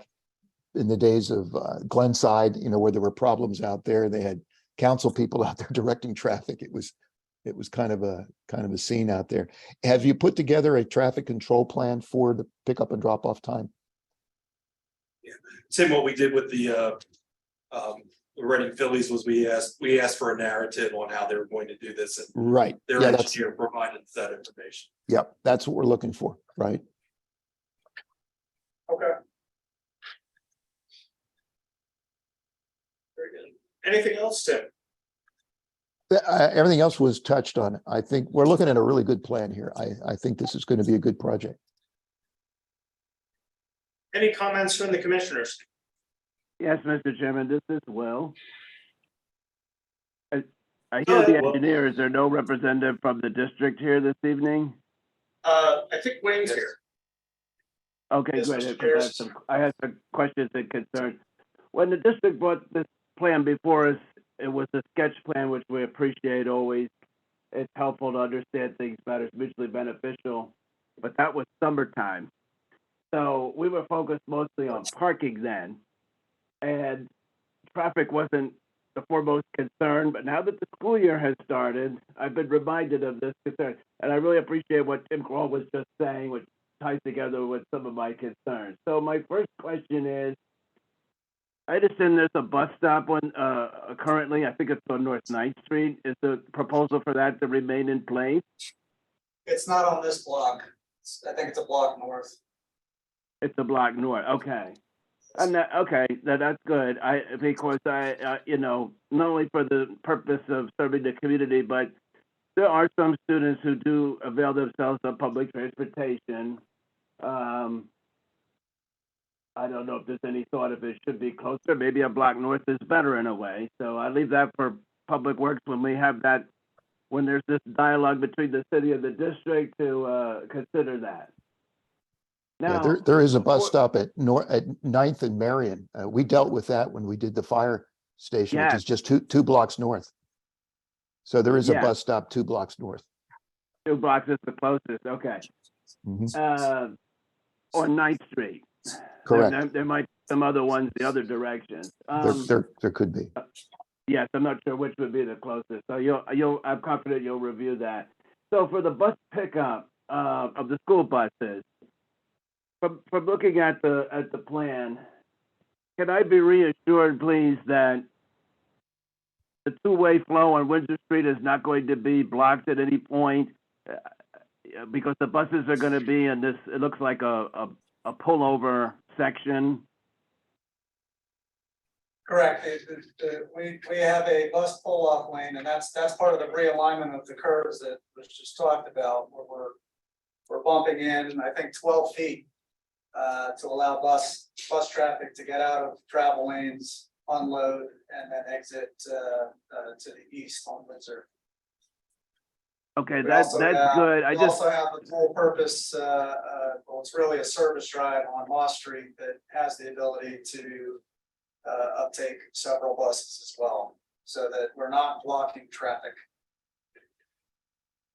in the days of Glenside, where there were problems out there. They had council people out there directing traffic. It was kind of a scene out there. Have you put together a traffic control plan for the pickup and drop off time? Tim, what we did with the Reading Phillies was we asked for a narrative on how they were going to do this, and Right. their Yeah, that's, engineer provided that information. yep, that's what we're looking for, right? Okay. Very good. Anything else, Tim? Everything else was touched on. I think we're looking at a really good plan here. I think this is going to be a good project. Any comments from the commissioners? Yes, Mr. Chairman, this is Will. I Go hear ahead, the Will. engineer. Is there no representative from the district here this evening? I think Wayne's here. Okay, Yes, great. Mr. because I have some questions and concerns. When the district brought this plan before us, it was a sketch plan, which we appreciate always. It's helpful to understand things better, it's mutually beneficial, but that was summertime. So we were focused mostly on parking then, and traffic wasn't the foremost concern, but now that the school year has started, I've been reminded of this concern. And I really appreciate what Tim Kroll was just saying, which ties together with some of my concerns. So my first question is, I understand there's a bus stop on currently, I think it's on North 9th Street. Is the proposal for that to remain in place? It's not on this block. I think it's a block north. It's a block north, okay. And that's good. Because not only for the purpose of serving the community, but there are some students who do avail themselves of public transportation. I don't know if there's any thought if it should be closer. Maybe a block north is better in a way. So I leave that for Public Works when we have that, when there's this dialogue between the city and the district to consider that. Yeah, Now, there is a bus stop at 9th and Marion. We dealt with that when we did the fire station, which Yes. is just two blocks north. So there is a Yes. bus stop 2 blocks north. 2 blocks is the closest, okay. Mhm. On 9th Street. Correct. There might be some other ones the other direction. There could be. Yes, I'm not sure which would be the closest. So I'm confident you'll review that. So for the bus pickup of the school buses, from looking at the plan, can I be reassured, please, that the two-way flow on Windsor Street is not going to be blocked at any point? Because the buses are going to be in this, it looks like a pullover section. Correct. We have a bus pull-off lane, and that's part of the realignment of the curves that was just talked about, where we're bumping in, I think, 12 feet to allow bus traffic to get out of travel lanes, unload, and then exit to the east on Windsor. Okay, We that's also have- good. I we just, also have a dual purpose, well, it's really a service drive on Moss Street that has the ability to uptake several buses as well, so that we're not blocking traffic.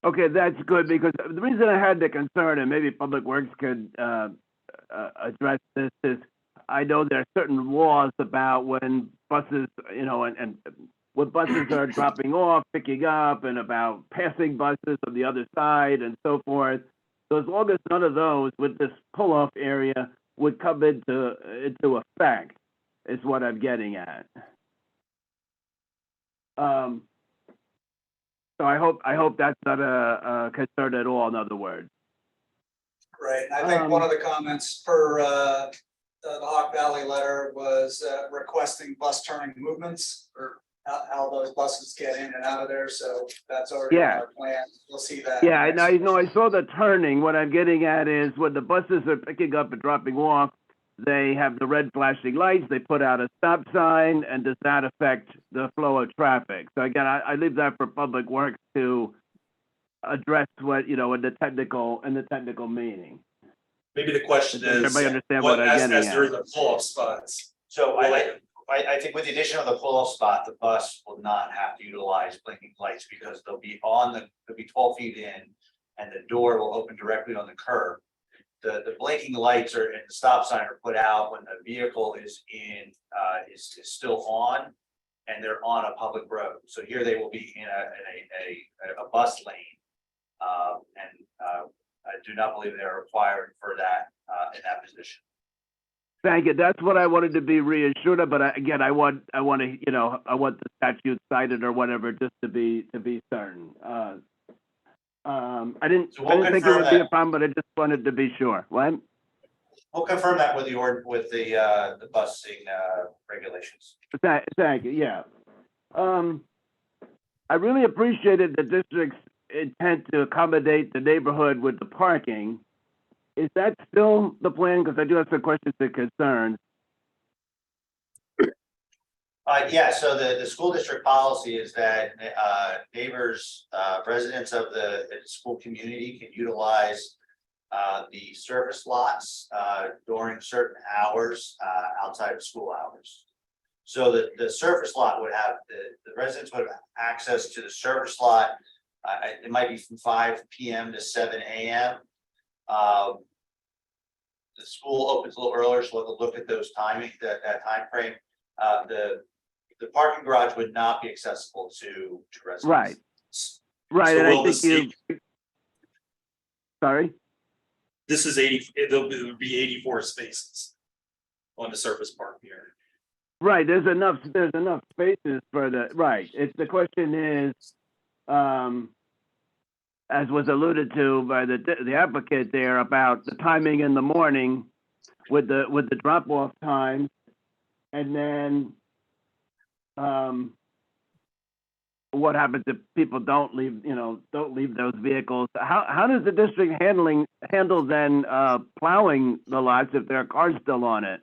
okay, that's good, because the reason I had the concern, and maybe Public Works could address this, is I know there are certain laws about when buses, you know, and when buses are dropping off, picking up, and about passing buses on the other side and so forth. So as long as none of those with this pull-off area would come into effect, is what I'm getting at. So I hope that's not a concern at all, in other words. Right, and I think one of the comments for the Hawk Valley letter was requesting bus turning movements, or how those buses get in and out of there, so that's already on Yeah. our plan. We'll see that. Yeah, and I next know, I saw the turning. What I'm getting at is when the buses are picking up and dropping off, they have the red flashing lights, they put out a stop sign, and does that affect the flow of traffic? So again, I leave that for Public Works to address what, you know, in the technical meaning. Maybe the question Does is, everybody understand what I'm as getting there at? is a pull-off spots. So Well, I think with the addition of the pull-off spot, the bus will not have to utilize blinking lights because they'll be 12 feet in and the door will open directly on the curb. The blinking lights and the stop sign are put out when the vehicle is is still on and they're on a public road. So here they will be in a bus lane. I do not believe they're required for that in that position. Thank you. That's what I wanted to be reassured of, but I want to, you know, I want the statute cited or whatever, just to be certain. I didn't So we'll think it confirm would be a that. problem, but I just wanted to be sure. What? We'll confirm that with the busing regulations. Thank you, yeah. I really appreciated the district's intent to accommodate the neighborhood with the parking. Is that still the plan? Because I do have some questions and concerns. Yeah, so the school district policy is that neighbors, residents of the school community can utilize the service lots during certain hours outside of school hours. So the surface lot would have, the residents would have access to the service lot. It might be from 5 PM to 7 AM. The school opens a little earlier, so we'll look at those timing, that time frame. The parking garage would not be accessible to residents. Right. Right, So and I will think this sorry? This is 80, it would be 84 spaces on the surface parking area. Right, there's enough spaces for right. The question is, as was alluded to by the applicant there, about the timing in the morning with the drop-off times, and then what happens if people don't leave those vehicles? How does the district handle then plowing the lots if there are cars still on it?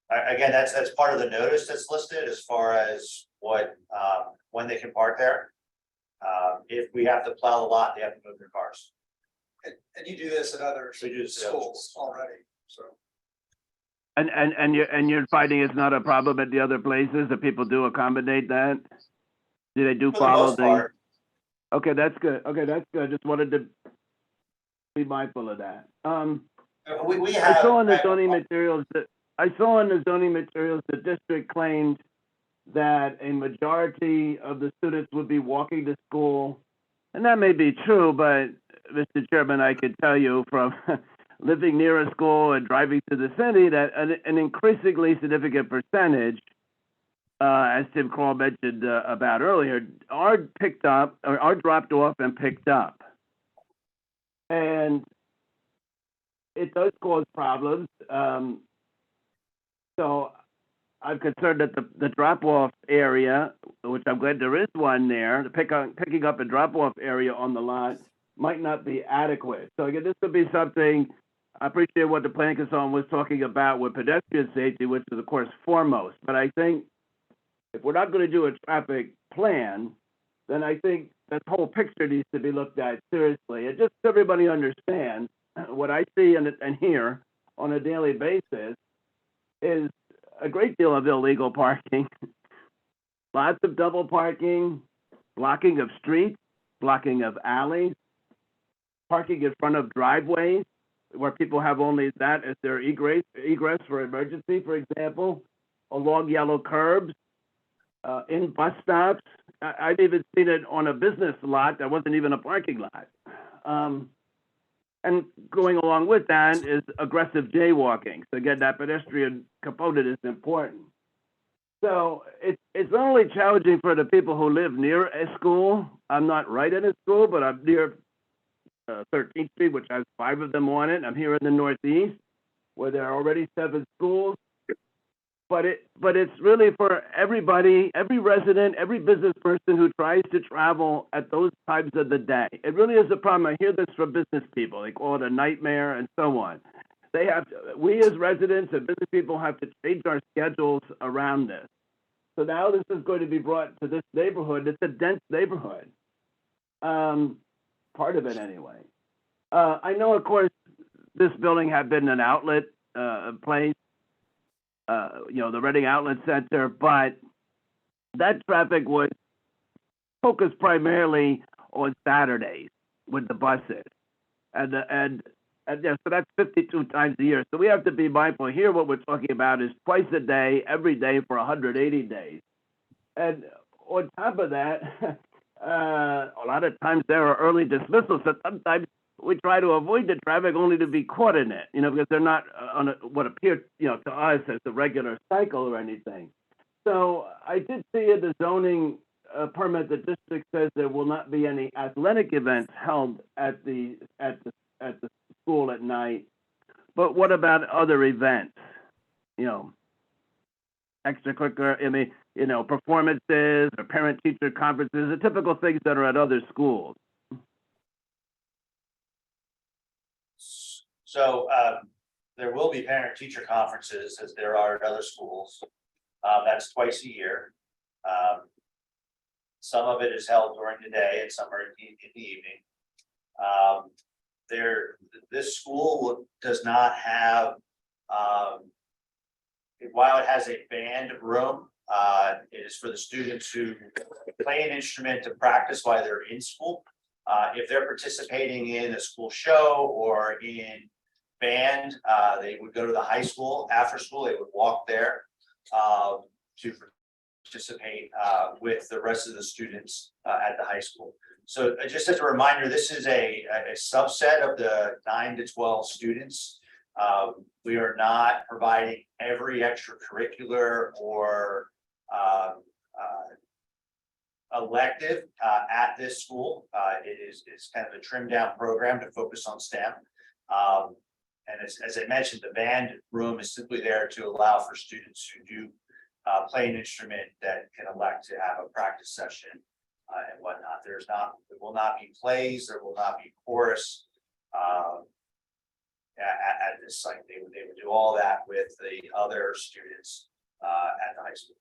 Again, that's part of the notice that's listed as far as when they can park there. If we have to plow the lot, they have to move their cars. And you do this at other We do this at other schools already, so. And you're finding it's not a problem at the other places that people do accommodate that? Do they do For the follow most part. Okay, that's good. Okay, that's good. Just wanted to be mindful of that. We have. I saw in the zoning materials the district claimed that a majority of the students would be walking to school. And that may be true, but Mr. Chairman, I could tell you from living near a school and driving to the city that an increasingly significant percentage, as Tim Kroll mentioned about earlier, are picked up or are dropped off and picked up. And it does cause problems. So I'm concerned that the drop-off area, which I'm glad there is one there, the picking up and drop-off area on the lot might not be adequate. So again, this would be something, I appreciate what the planning consultant was talking about with pedestrian safety, which is of course foremost. But I think if we're not going to do a traffic plan, then I think that whole picture needs to be looked at seriously. And just so everybody understands, what I see and hear on a daily basis is a great deal of illegal parking, lots of double parking, blocking of streets, blocking of alleys, parking in front of driveways where people have only that as their egress for emergency, for example, along yellow curbs, in bus stops. I've even seen it on a business lot that wasn't even a parking lot. And going along with that is aggressive jaywalking. So again, that pedestrian component is important. So it's not only challenging for the people who live near a school. I'm not right at a school, but I'm near 13th Street, which has 5 of them on it. I'm here in the Northeast, where there are already 7 schools. But it's really for everybody, every resident, every business person who tries to travel at those times of the day. It really is a problem. I hear this from business people. They call it a nightmare and so on. We as residents and business people have to change our schedules around this. So now this is going to be brought to this neighborhood. It's a dense neighborhood. Part of it anyway. I know, of course, this building had been an outlet place. The Reading Outlet Center, but that traffic was focused primarily on Saturdays with the buses. And yeah, so that's 52 times a year. So we have to be mindful here. What we're talking about is twice a day, every day for 180 days. And on top of that, a lot of times there are early dismissals. So sometimes we try to avoid the traffic only to be caught in it, because they're not on what appears, to us as a regular cycle or anything. So I did see in the zoning permit, the district says there will not be any athletic events held at the school at night. But what about other events? Extracurricular, performances or parent-teacher conferences, the typical things that are at other schools. So there will be parent-teacher conferences as there are at other schools. That's twice a year. Some of it is held during the day and some are in the evening. This school does not have, while it has a band room, it is for the students who play an instrument to practice while they're in school. If they're participating in a school show or in band, they would go to the high school. After school, they would walk there to participate with the rest of the students at the high school. So just as a reminder, this is a subset of the 9 to 12 students. We are not providing every extracurricular or elective at this school. It's kind of a trimmed down program to focus on STEM. And as I mentioned, the band room is simply there to allow for students who do play an instrument that can elect to have a practice session and whatnot. There will not be plays, there will not be chorus at this site. They would do all that with the other students at the high school.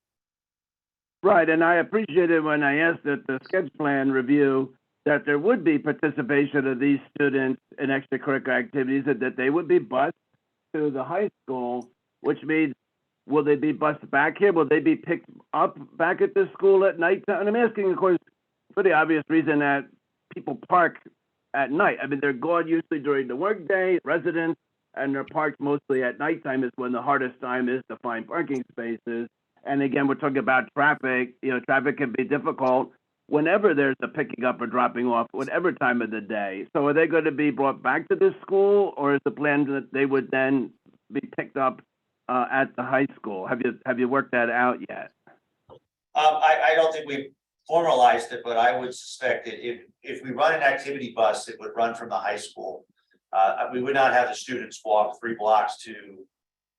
Right, and I appreciated when I asked at the sketch plan review that there would be participation of these students in extracurricular activities and that they would be bused to the high school, which means, will they be bused back here? Will they be picked up back at the school at night? And I'm asking, of course, for the obvious reason that people park at night. I mean, they're gone usually during the workday, residents, and they're parked mostly at nighttime is when the hardest time is to find parking spaces. And again, we're talking about traffic. Traffic can be difficult whenever there's a picking up or dropping off, whatever time of the day. So are they going to be brought back to this school, or is the plan that they would then be picked up at the high school? Have you worked that out yet? I don't think we've formalized it, but I would suspect that if we run an activity bus, it would run from the high school. We would not have the students walk 3 blocks to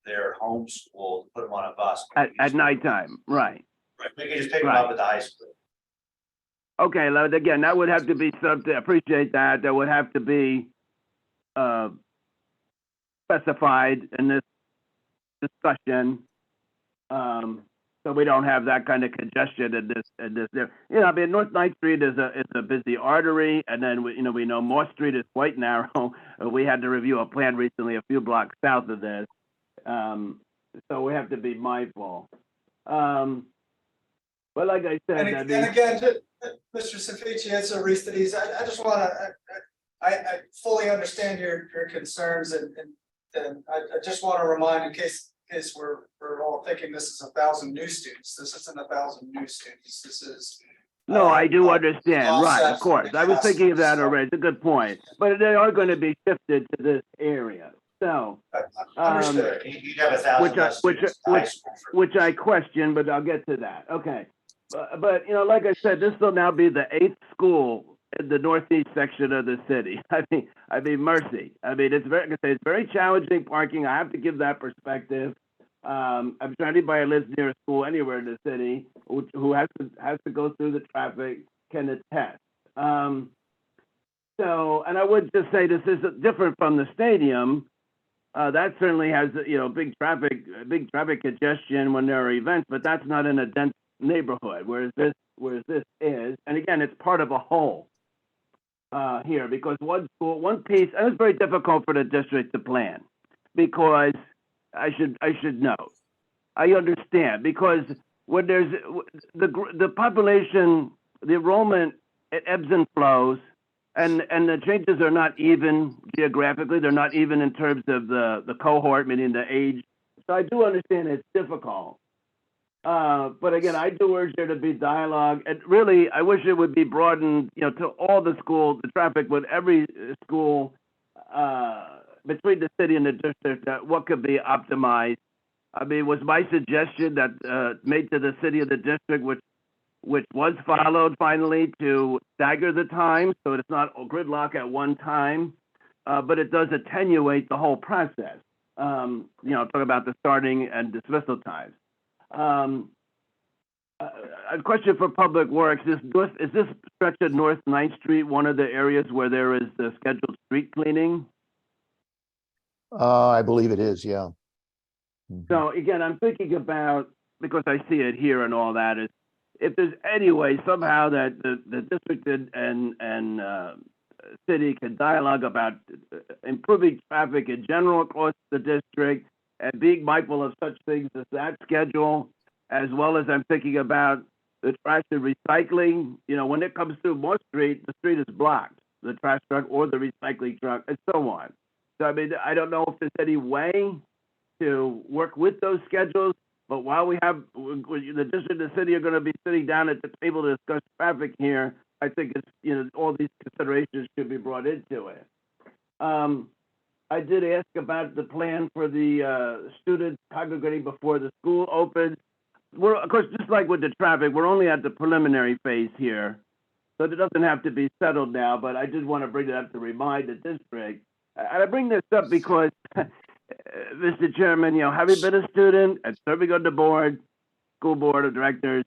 their home school, put them on a bus. At nighttime, right? Right, we can just pick them Right. up at the high school. Okay, Lord, again, that would have to be something, I appreciate that, that would have to be specified in this discussion. So we don't have that kind of congestion in this, you know, I mean, North Ninth Street is a busy artery, and then we know Morse Street is quite narrow. We had to review a plan recently a few blocks south of this. So we have to be mindful. But like I said, And again, Mr. Safici, it's Aristides. I just want to, I fully understand your concerns and I just want to remind in case we're all thinking this is 1,000 new students. This isn't 1,000 new students. This is. no, I do understand, right, offset of course. I was thinking of that already, it's a good point. But they are going to be shifted to this area, so. Understood. You'd have 1,000 less students at the high school for- Which I question, but I'll get to that, okay. But like I said, this will now be the 8th school in the northeast section of the city. I mean, mercy. I mean, it's very challenging parking. I have to give that perspective. I'm sure anybody who lives near a school anywhere in the city who has to go through the traffic can attest. So, and I would just say this is different from the stadium. That certainly has, big traffic congestion when there are events, but that's not in a dense neighborhood, whereas this is, and again, it's part of a whole here, because one piece, and it's very difficult for the district to plan, because I should note, I understand, because when there's the population, the enrollment, it ebbs and flows, and the changes are not even geographically, they're not even in terms of the cohort, meaning the age. So I do understand it's difficult. But again, I do urge there to be dialogue, and really, I wish it would be broadened, to all the schools, the traffic with every school, between the city and the district, that what could be optimized. I mean, was my suggestion that, made to the city of the district, which was followed finally, to stagger the time, so it's not a gridlock at one time, but it does attenuate the whole process. Talk about the starting and dismissal times. A question for Public Works, is this stretch of North 9th Street one of the areas where there is the scheduled street cleaning? I believe it is, yeah. Mhm. So again, I'm thinking about, because I see it here and all that, is if there's any way somehow that the district and city can dialogue about improving traffic in general across the district, and being mindful of such things as that schedule, as well as I'm thinking about the trash and recycling. When it comes through Moore Street, the street is blocked, the trash truck or the recycling truck, and so on. So I mean, I don't know if there's any way to work with those schedules, but while we have, the district and the city are going to be sitting down at the table to discuss traffic here, I think it's, all these considerations should be brought into it. I did ask about the plan for the students congregating before the school opens. We're, of course, just like with the traffic, we're only at the preliminary phase here, so it doesn't have to be settled now, but I did want to bring it up to remind the district. And I bring this up because, Mr. Chairman, having been a student and serving on the board, school board of directors,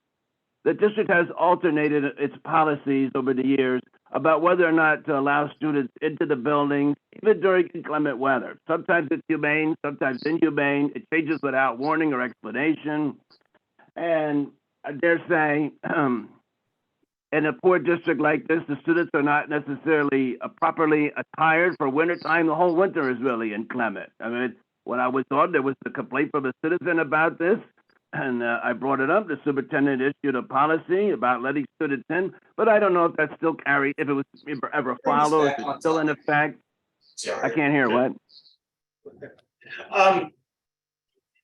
the district has alternated its policies over the years about whether or not to allow students into the buildings, even during inclement weather. Sometimes it's humane, sometimes inhumane. It changes without warning or explanation. And I dare say, in a poor district like this, the students are not necessarily properly attired for wintertime. The whole winter is really inclement. I mean, when I was on, there was a complaint from a citizen about this, and I brought it up. The superintendent issued a policy about letting students in, but I don't know if that's still carried, if it was ever followed, if it's still in effect. Sorry. I can't hear what?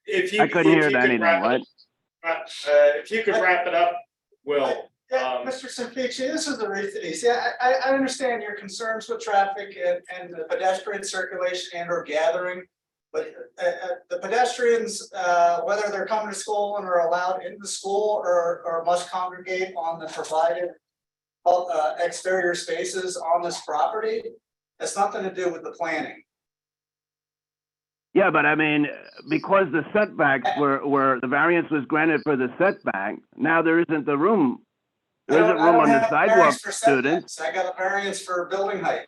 If you. I couldn't if hear you that could anything, wrap it- what? If you could wrap it up, Will. Yeah, Mr. Simpici, this is Aristides. Yeah, I understand your concerns with traffic and the pedestrian circulation and or gathering. But the pedestrians, whether they're coming to school and are allowed in the school or must congregate on the provided exterior spaces on this property, has nothing to do with the planning. Yeah, but I mean, because the setbacks were, the variance was granted for the setback, now there isn't the room. There isn't room on the sidewalk students. I got a variance for building height.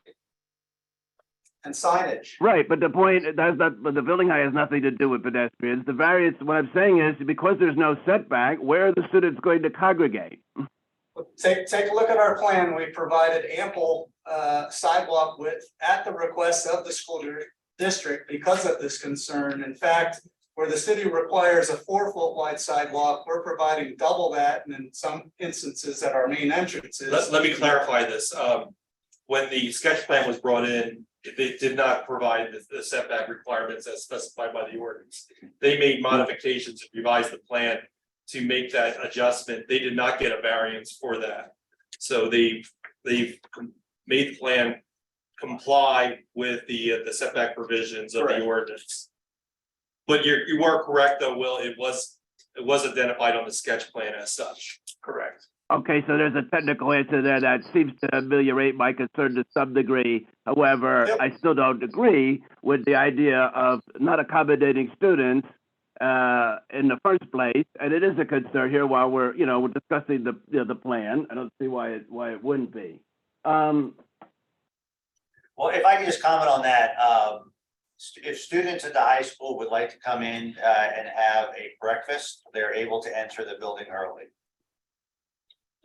And signage. Right, but the point, that's not, but the building height has nothing to do with pedestrians. The variance, what I'm saying is, because there's no setback, where are the students going to congregate? Take a look at our plan. We provided ample sidewalk width at the request of the school district because of this concern. In fact, where the city requires a 4-foot wide sidewalk, we're providing double that, and in some instances at our main entrances. Let me clarify this. When the sketch plan was brought in, they did not provide the setback requirements as specified by the ordinance. They made modifications and revised the plan to make that adjustment. They did not get a variance for that. So they've made the plan comply with the setback provisions of the ordinance. But you are correct though, Will, it was identified on the sketch plan as such. Correct. Okay, so there's a technical answer there that seems to ameliorate my concern to some degree. However, I still don't agree with the idea of not accommodating students in the first place, and it is a concern here while we're discussing the plan. I don't see why it wouldn't be. Well, if I could just comment on that, if students at the high school would like to come in and have a breakfast, they're able to enter the building early.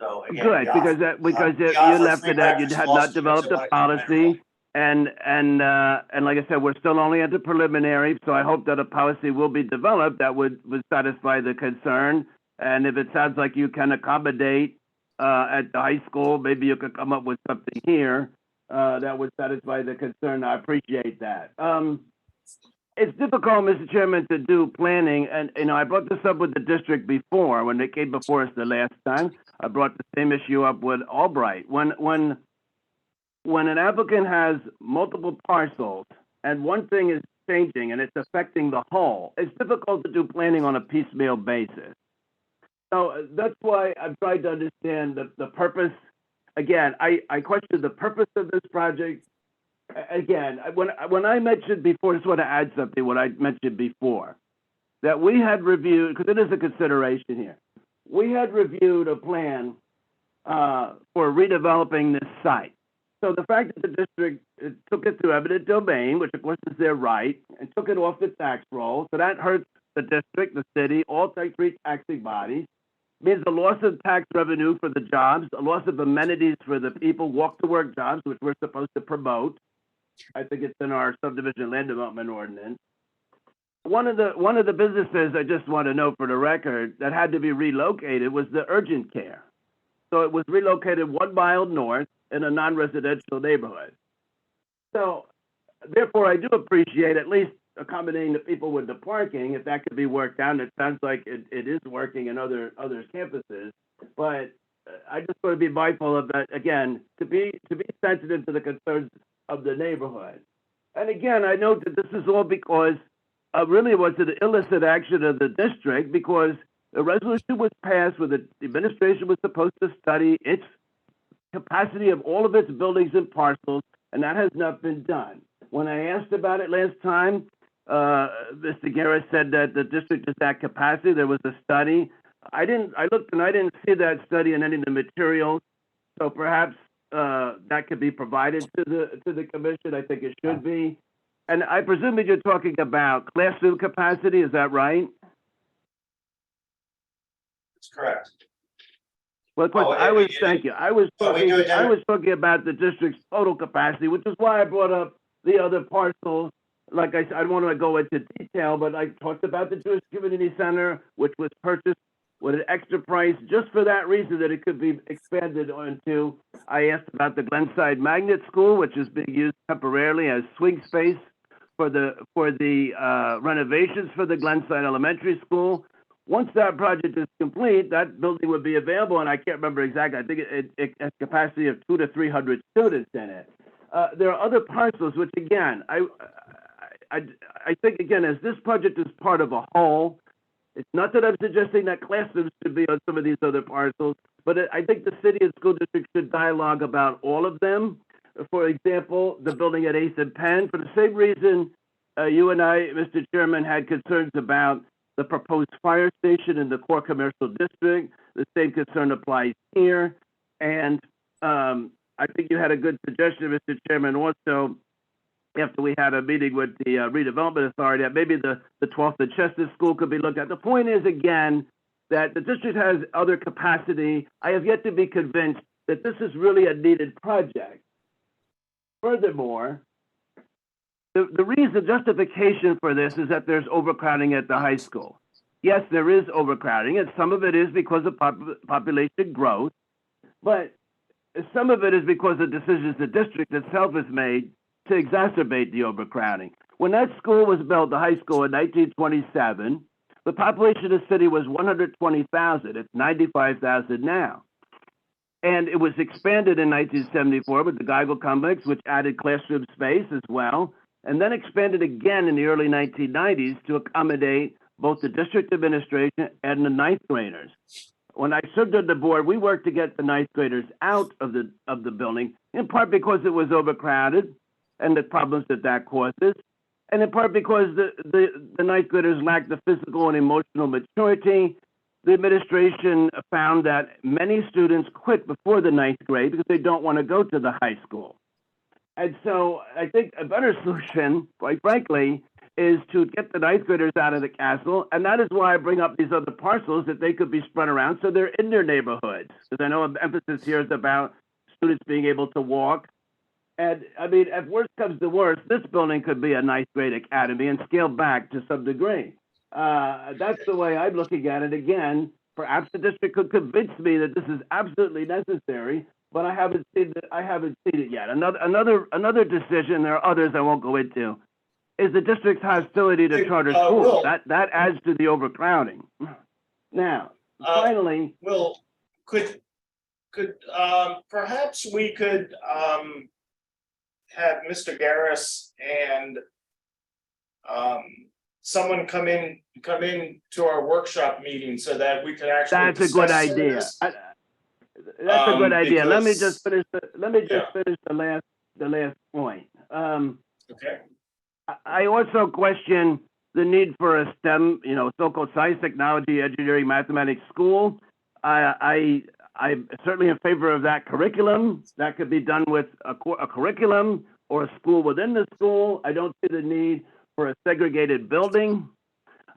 So again, Good, because you left it that you had not developed a policy, and like I said, we're still only at the preliminary. So I hope that a policy will be developed that would satisfy the concern. And if it sounds like you can accommodate at the high school, maybe you could come up with something here that would satisfy the concern. I appreciate that. It's difficult, Mr. Chairman, to do planning, and I brought this up with the district before when they came before us the last time. I brought the same issue up with Albright. When an applicant has multiple parcels and one thing is changing and it's affecting the whole, it's difficult to do planning on a piecemeal basis. So that's why I'm trying to understand the purpose. Again, I question the purpose of this project. Again, when I mentioned before, I just want to add something, what I mentioned before, that we had reviewed, because it is a consideration here, we had reviewed a plan for redeveloping this site. So the fact that the district took it through eminent domain, which of course is their right, and took it off the tax roll, so that hurts the district, the city, all three taxing bodies, means a loss of tax revenue for the jobs, a loss of amenities for the people, walk-to-work jobs, which we're supposed to promote. I think it's in our subdivision land development ordinance. One of the businesses I just want to know for the record that had to be relocated was the urgent care. So it was relocated 1 mile north in a non-residential neighborhood. So therefore, I do appreciate at least accommodating the people with the parking, if that could be worked out. It sounds like it is working in other campuses, but I just want to be mindful of that, again, to be sensitive to the concerns of the neighborhood. And again, I know that this is all because really was an illicit action of the district, because the resolution was passed where the administration was supposed to study its capacity of all of its buildings and parcels, and that has not been done. When I asked about it last time, Mr. Guerra said that the district is at capacity. There was a study. I looked and I didn't see that study in any of the materials. So perhaps that could be provided to the commission. I think it should be. And I presume that you're talking about classroom capacity. Is that right? That's correct. Well, thank you. I was talking about the district's total capacity, which is why I brought up the other parcels. Like I said, I don't want to go into detail, but I talked about the Jewish Community Center, which was purchased with an extra price just for that reason, that it could be expanded onto. I asked about the Glenside Magnet School, which is being used temporarily as swing space for the renovations for the Glenside Elementary School. Once that project is complete, that building would be available, and I can't remember exactly. I think it has capacity of 200 to 300 students in it. There are other parcels, which again, I think again, as this project is part of a whole, it's not that I'm suggesting that classrooms should be on some of these other parcels, but I think the city and school district should dialogue about all of them. For example, the building at 8th and Penn, for the same reason you and I, Mr. Chairman, had concerns about the proposed fire station in the core commercial district. The same concern applies here. And I think you had a good suggestion, Mr. Chairman, also, after we had a meeting with the redevelopment authority, that maybe the 12th and Chestnut School could be looked at. The point is, again, that the district has other capacity. I have yet to be convinced that this is really a needed project. Furthermore, the reason, justification for this is that there's overcrowding at the high school. Yes, there is overcrowding, and some of it is because of population growth, but some of it is because of decisions the district itself has made to exacerbate the overcrowding. When that school was built, the high school, in 1927, the population of the city was 120,000. It's 95,000 now. And it was expanded in 1974 with the Geigel complex, which added classroom space as well, and then expanded again in the early 1990s to accommodate both the district administration and the ninth graders. When I served on the board, we worked to get the ninth graders out of the building, in part because it was overcrowded and the problems that causes, and in part because the ninth graders lacked the physical and emotional maturity. The administration found that many students quit before the ninth grade because they don't want to go to the high school. And so I think a better solution, quite frankly, is to get the ninth graders out of the castle. And that is why I bring up these other parcels, that they could be spread around so they're in their neighborhoods. Because I know the emphasis here is about students being able to walk. And I mean, if worst comes to worst, this building could be a ninth grade academy and scale back to some degree. That's the way I'm looking at it. Again, perhaps the district could convince me that this is absolutely necessary, but I haven't seen it yet. Another decision, there are others I won't go into, is the district's hostility to charter schools. That adds to the overcrowding. Now, finally, Will, could perhaps we could have Mr. Garris and someone come in to our workshop meeting so that we could actually. That's a good discuss some of idea. this. That's a good idea. Let me Because- just finish the last point. Okay. I also question the need for a STEM, so-called science, technology, engineering, mathematics school. I'm certainly in favor of that curriculum. That could be done with a curriculum or a school within the school. I don't see the need for a segregated building.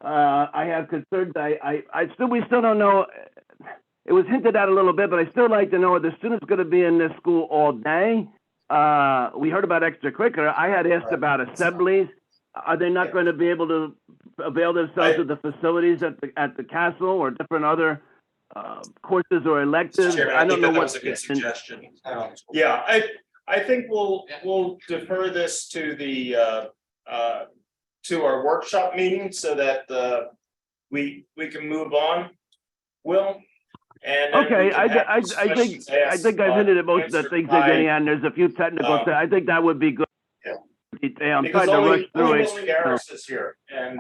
I have concerns. We still don't know. It was hinted at a little bit, but I still like to know, are the students going to be in this school all day? We heard about extracurricular. I had asked about assemblies. Are they not going to be able to avail themselves of the facilities at the castle or different other courses or electives? Chairman, I I don't think know that what. was a good suggestion. Yeah, I think we'll defer this to the to our workshop meeting so that we can move on. Will? And then we Okay, can have those I questions think I've asked, hinted at most of the answered things by- again, and there's a few technical things. I think that would be good. Yeah. I'm Because trying to rush only through Mr. it. Garris is here, and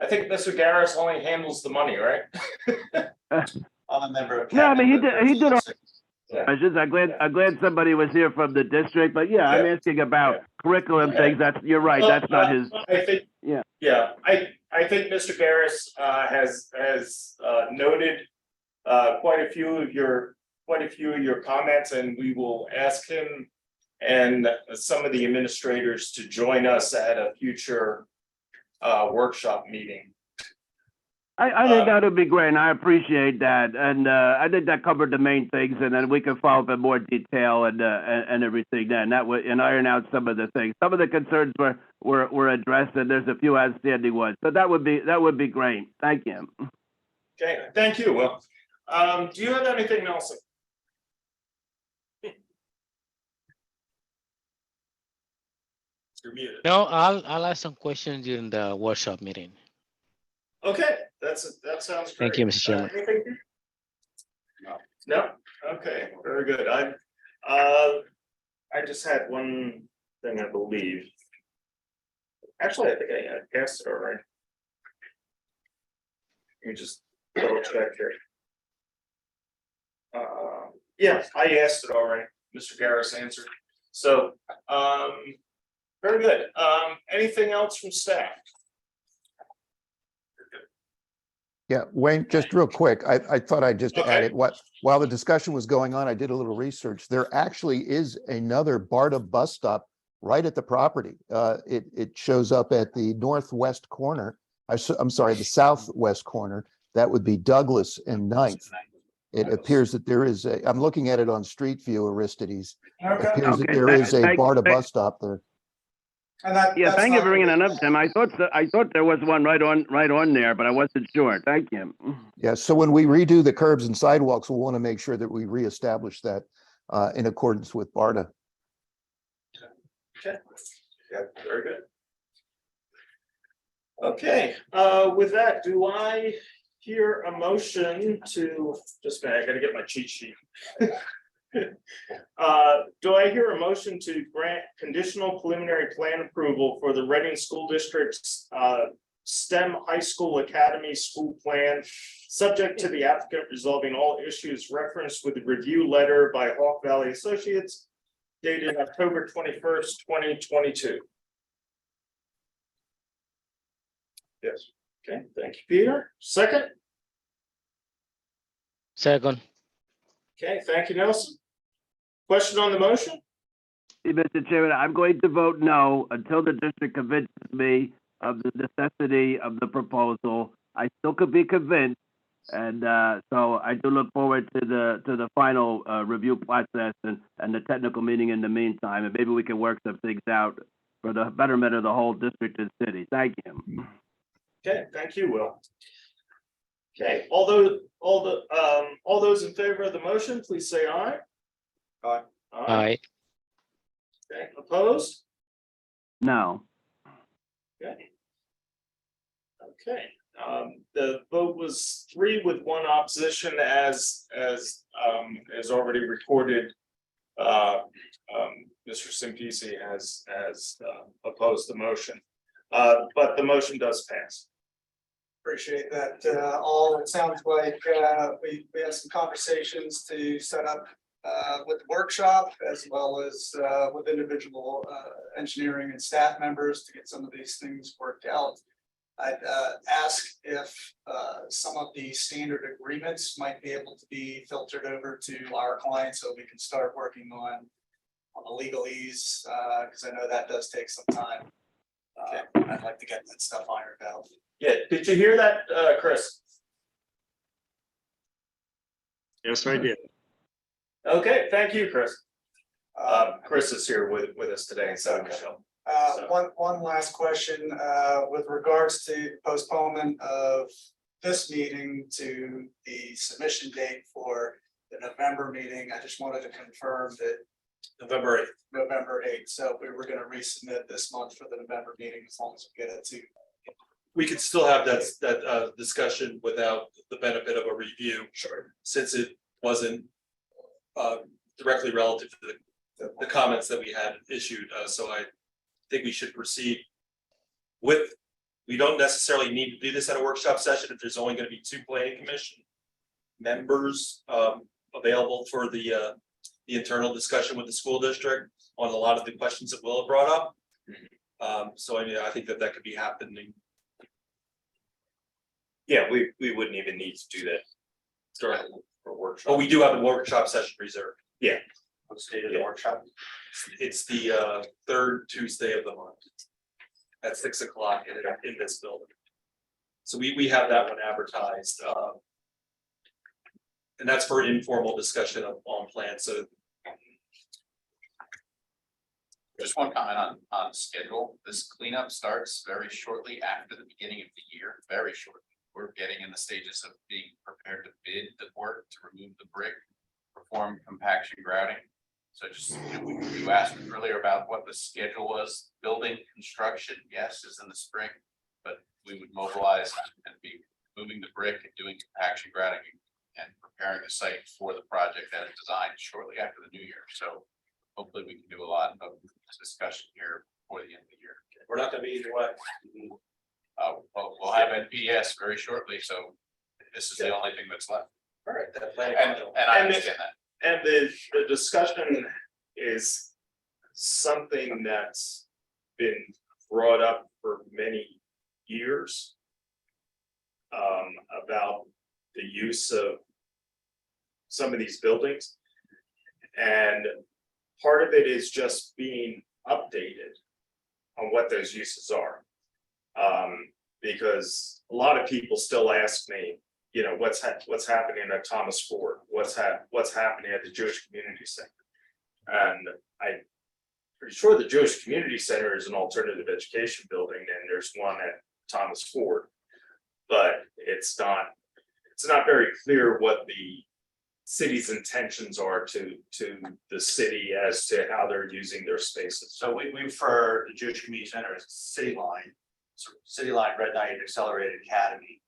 I think Mr. Garris only handles the money, right? I'm a member of. No, I mean, he cabinet, did all Yeah. questions. I'm glad somebody was here from the district, but yeah, I'm Yeah. asking about Yeah. curriculum Okay. things. You're right, that's not his. I think. Yeah. Yeah, I think Mr. Garris has noted quite a few of your comments, and we will ask him and some of the administrators to join us at a future workshop meeting. I think that would be great, and I appreciate that. And I think that covered the main things, and then we can follow up in more detail and everything then. That would, and iron out some of the things. Some of the concerns were addressed, and there's a few outstanding ones. So that would be great. Thank you. Okay, thank you. Well, do you have anything else? You're muted. No, I'll ask some questions during the workshop meeting. Okay, that sounds great. Thank you, Mr. Chairman. Anything? No, okay, very good. I just had one thing, I believe. Actually, I think I asked it already. Let me just double check here. Yeah, I asked it already. Mr. Garris answered. So, Very good. Anything else from staff? Yeah, Wayne, just real quick, I thought I'd just Okay. add it, while the discussion was going on, I did a little research. There actually is another BARDA bus stop right at the property. It shows up at the northwest corner. I'm sorry, the southwest corner. That would be Douglas and Ninth. It appears that there is I'm looking at it on Street View, Aristides. It appears that Okay, there is a thank- BARDA bus stop there. And that. Yeah, that's thank you not for bringing really- it up, Tim. I thought there was one right on there, but I wasn't sure. Thank you. Yeah, so when we redo the curbs and sidewalks, we'll want to make sure that we reestablish that in accordance with BARDA. Okay. Yeah, very good. Okay, with that, do I hear a motion to, just a minute, I gotta get my cheat sheet. Do I hear a motion to grant conditional preliminary plan approval for the Reading School District's STEM High School Academy School Plan, subject to the applicant resolving all issues referenced with the review letter by Hawk Valley Associates dated October 21st, 2022? Yes. Okay, thank you, Peter. Second? Second. Okay, thank you, Nelson. Question on the motion? Mr. Chairman, I'm going to vote no until the district convinces me of the necessity of the proposal. I still could be convinced, and so I do look forward to the final review process and the technical meeting in the meantime, and maybe we can work some things out for the betterment of the whole district and city. Thank you. Okay, thank you, Will. Okay, all those in favor of the motion, please say aye. Aye. Aye. Okay, opposed? No. Okay. Okay, the vote was 3 with 1 opposition as already recorded. Mr. Simpisi has opposed the motion, but the motion does pass. Appreciate that. All, it sounds like we had some conversations to set up with the workshop as well as with individual engineering and staff members to get some of these things worked out. I'd ask if some of the standard agreements might be able to be filtered over to our clients so we can start working on the legalese, because I know that does take some time. I'd like to get that stuff ironed out. Yeah, did you hear that, Chris? Yes, I did. Okay, thank you, Chris. Chris is here with us today, so Michelle. One last question, with regards to postponement of this meeting to the submission date for the November meeting. I just wanted to confirm that November 8th. November 8th, so we were gonna resubmit this month for the November meeting as long as we get it to. We could still have that discussion without the benefit of a review. Sure. Since it wasn't directly relative to the comments that we had issued, so I think we should proceed with, we don't necessarily need to do this at a workshop session if there's only going to be 2 planning commission members available for the internal discussion with the school district on a lot of the questions that Will have brought up. So I mean, I think that could be happening. Yeah, we wouldn't even need to do that for workshop. But we do have a workshop session reserved. Yeah. What's the date of the workshop? It's the 3rd Tuesday of the month at 6 o'clock in this building. So we have that one advertised. And that's for informal discussion on plans. So Just one comment on schedule. This cleanup starts very shortly after the beginning of the year, very shortly. We're getting in the stages of being prepared to bid the work to remove the brick, perform compaction grouting. So just, you asked earlier about what the schedule was. Building construction, yes, is in the spring, but we would mobilize and be moving the brick and doing compaction grouting and preparing the site for the project that is designed shortly after the new year. So hopefully we can do a lot of discussion here before the end of the year. we're not going to be either way. We'll have NPS very shortly, so this is the only thing that's left. All right, that plan. And I understand that. And the discussion is something that's been brought up for many years. About the use of some of these buildings. And part of it is just being updated on what those uses are. Because a lot of people still ask me, you know, what's happening at Thomas Ford? What's happening at the Jewish Community Center? And I'm pretty sure the Jewish Community Center is an alternative education building, and there's one at Thomas Ford. But it's not very clear what the city's intentions are to the city as to how they're using their spaces. So we refer the Jewish Community Center as City Line, City Line Red Knight Accelerated Academy.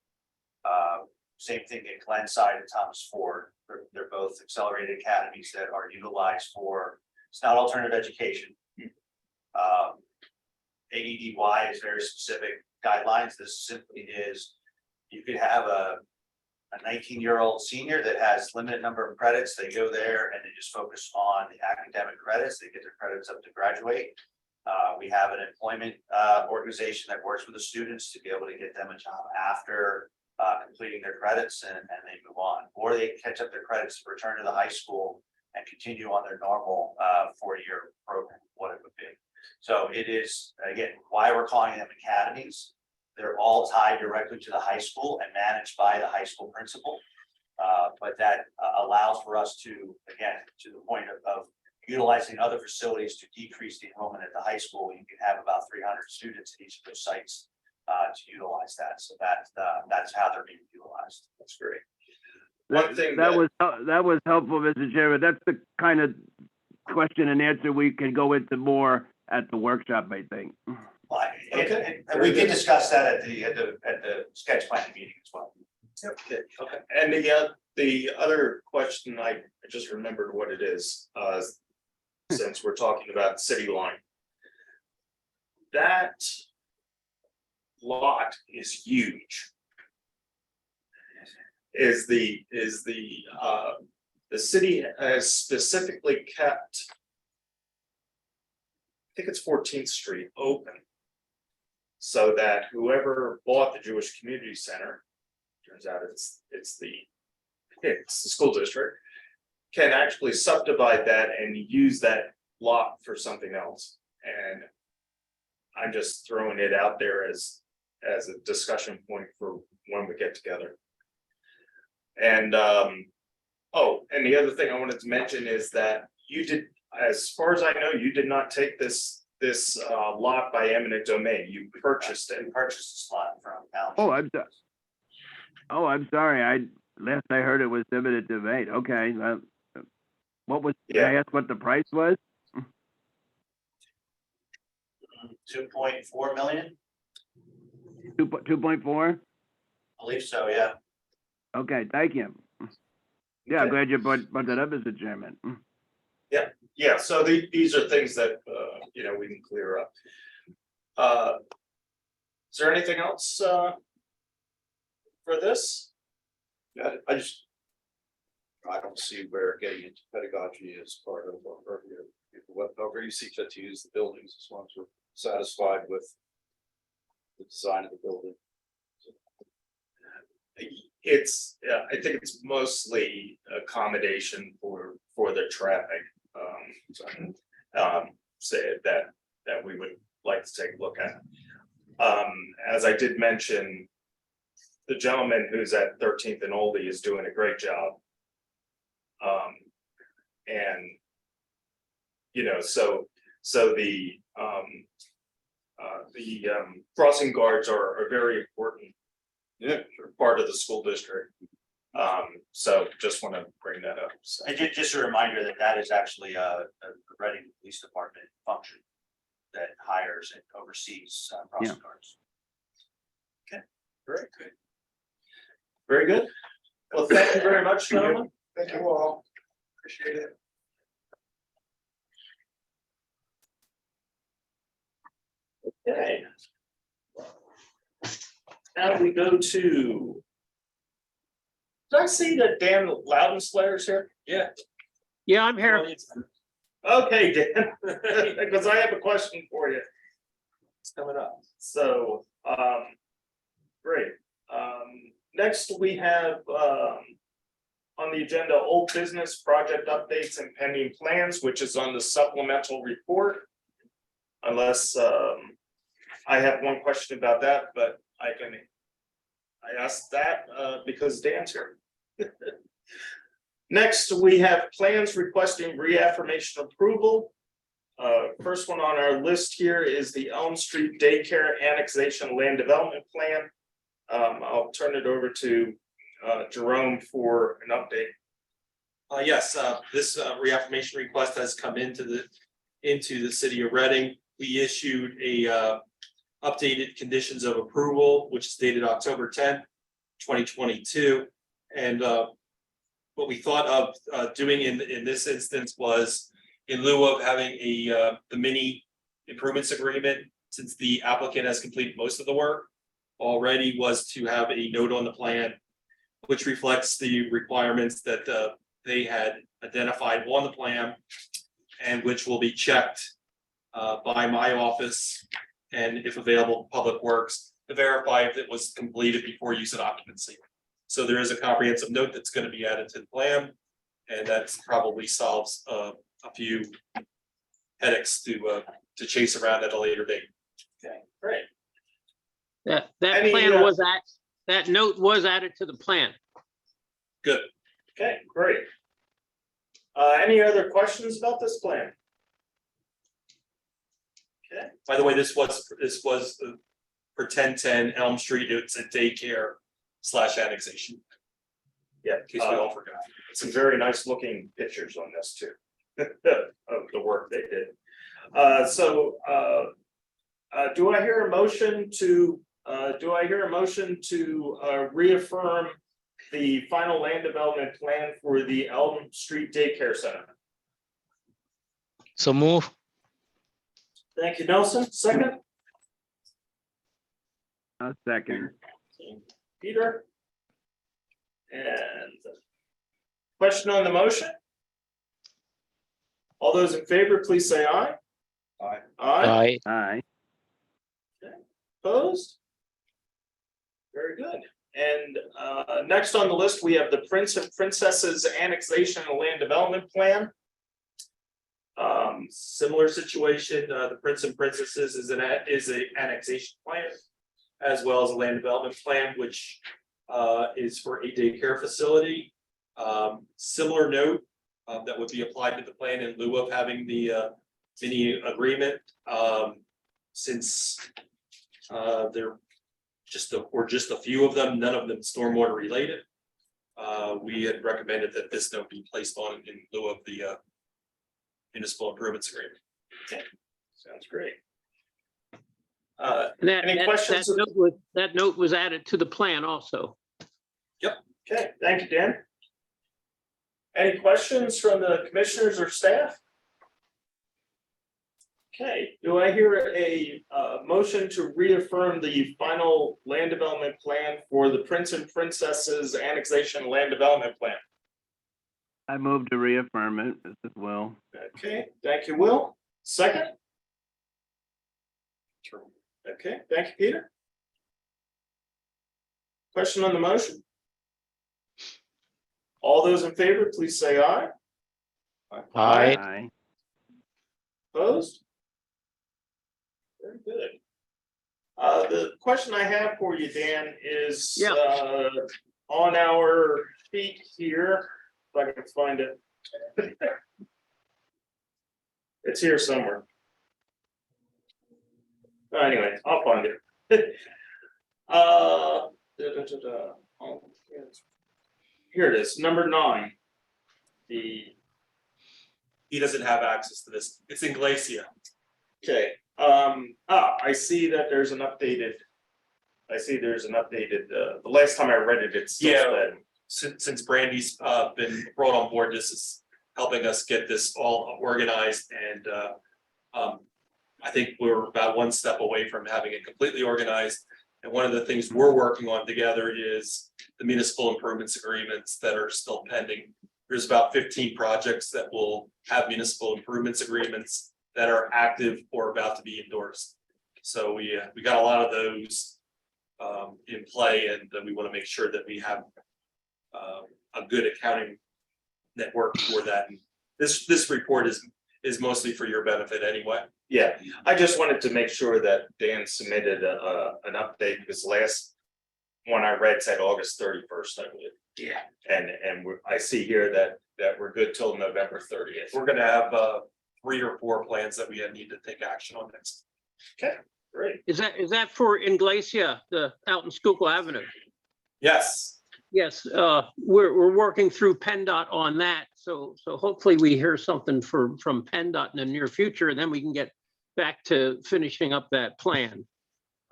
Same thing at Glenside and Thomas Ford. They're both accelerated academies that are utilized for, it's not alternative education. AEDY is very specific guidelines. This simply is, you could have a 19-year-old senior that has limited number of credits. They go there and they just focus on the academic credits. They get their credits up to graduate. We have an employment organization that works with the students to be able to get them a job after completing their credits, and they move on. Or they catch up their credits to return to the high school and continue on their normal 4-year program, what it would be. So it is, again, why we're calling them academies. They're all tied directly to the high school and managed by the high school principal. But that allows for us to, again, to the point of utilizing other facilities to decrease the enrollment at the high school. You can have about 300 students at each of those sites to utilize that. So that's how they're being utilized. That's great. That, that was helpful, Mr. Chairman. That's the kind of question and answer we can go into more at the workshop, I think. And we can discuss that at the sketch planning meeting as well. Okay. And the other question, I just remembered what it is, since we're talking about City Line. That lot is huge. Is the city has specifically kept, I think it's 14th Street open, so that whoever bought the Jewish Community Center, turns out it's the school district, can actually subdivide that and use that lot for something else. And I'm just throwing it out there as a discussion point for when we get together. And and the other thing I wanted to mention is that you did, as far as I know, you did not take this lot by eminent domain. You purchased it. We purchased the slot from Alan. I'm sorry. Last I heard it was eminent domain. Okay. What was? Can I ask what the price was? 2.4 million. 2.4. I believe so. Yeah. Okay. Thank you. Yeah, I'm glad you brought that up, Mr. Chairman. Yeah. So these are things that we can clear up. Is there anything else for this? Yeah, I don't see where getting into pedagogy is part of our purview. However you see fit to use the buildings, as long as we're satisfied with the design of the building. I think it's mostly accommodation for the traffic. Say that we would like to take a look at. As I did mention, the gentleman who's at 13th and Oldie is doing a great job. And so the crossing guards are very important. Yeah, part of the school district. So just want to bring that up. So. And just a reminder that is actually a Reading Police Department function that hires and oversees crossing guards. Okay, very good. Very good. Well, thank you very much, gentlemen. Thank you all. Appreciate it. Okay. Now we go to. Did I see that Dan Loudenslayer's here? Yeah. Yeah, I'm here. Okay, Dan, because I have a question for you. It's coming up. So, great. Next we have, on the agenda, old business project updates and pending plans, which is on the supplemental report. Unless, I have one question about that, but I asked that, because Dan's here. Next, we have plans requesting reaffirmation approval. First one on our list here is the Elm Street Daycare Annexation Land Development Plan. I'll turn it over to Jerome for an update. Yes, this reaffirmation request has come into the city of Reading. We issued a updated conditions of approval, which is dated October 10th, 2022. And what we thought of doing in this instance was, in lieu of having the mini improvements agreement, since the applicant has completed most of the work already, was to have a note on the plan which reflects the requirements that they had identified on the plan, and which will be checked by my office, and if available, Public Works, to verify if it was completed before use of occupancy. So there is a comprehensive note that's going to be added to the plan, and that probably solves a few headaches to chase around at a later date. Okay, great. That Any, plan was that note was added to the plan. Good. Okay, great. Any other questions about this plan? Okay, By the way, this was for 1010 Elm Street. It's a daycare / annexation. yeah, In case we all forgot. some very nice looking pictures on this too, of the work they did. Do I hear a motion to reaffirm the final land development plan for the Elm Street Daycare Center? So move. Thank you, Nelson. Second, A second. Peter. And question on the motion? All those in favor, please say aye. Aye. Aye. Aye. Opposed? Very good. And next on the list, we have the Prince and Princesses Annexation and Land Development Plan. Similar situation, the Prince and Princesses is an annexation plan, as well as a land development plan, which is for a daycare facility. Similar note that would be applied to the plan in lieu of having the mini agreement. Since there were just a few of them, none of them stormwater related. We had recommended that this note be placed on in lieu of the municipal improvements agreement. Okay, sounds great. And Any questions? that note was added to the plan also. Okay, thank you, Dan. Any questions from the commissioners or staff? Okay, do I hear a motion to reaffirm the final land development plan for the Prince and Princesses Annexation Land Development Plan? I move to reaffirm it. This is Will. Okay, thank you, Will. Second? Okay, thank you, Peter. Question on the motion? All those in favor, please say aye. Aye. Aye. Opposed? Very good. The question I have for you, Dan, is Yeah. On our sheet here, if I can find it. It's here somewhere. Anyway, I'll find it. Oh, here it is, number 9. He doesn't have access to this. It's in Glacia. Okay, I see that there's an updated. The last time I read it, it's still Yeah. said. Since Brandy's been brought on board, this is helping us get this all organized, and I think we're about one step away from having it completely organized. And one of the things we're working on together is the municipal improvements agreements that are still pending. There's about 15 projects that will have municipal improvements agreements that are active or about to be endorsed. So we got a lot of those in play, and we want to make sure that we have a good accounting network for that. And this report is mostly for your benefit anyway. Yeah, I just wanted to make sure that Dan submitted an update, because last one I read said August 31st, I believe. Yeah. And I see here that we're good till November 30th. We're gonna have 3 or 4 plans that we need to take action on next. Okay, great. Is that for Inglacia, out in Schuylkill Avenue? Yes. Yes, we're working through PennDOT on that. So hopefully we hear something from PennDOT in the near future, and then we can get back to finishing up that plan.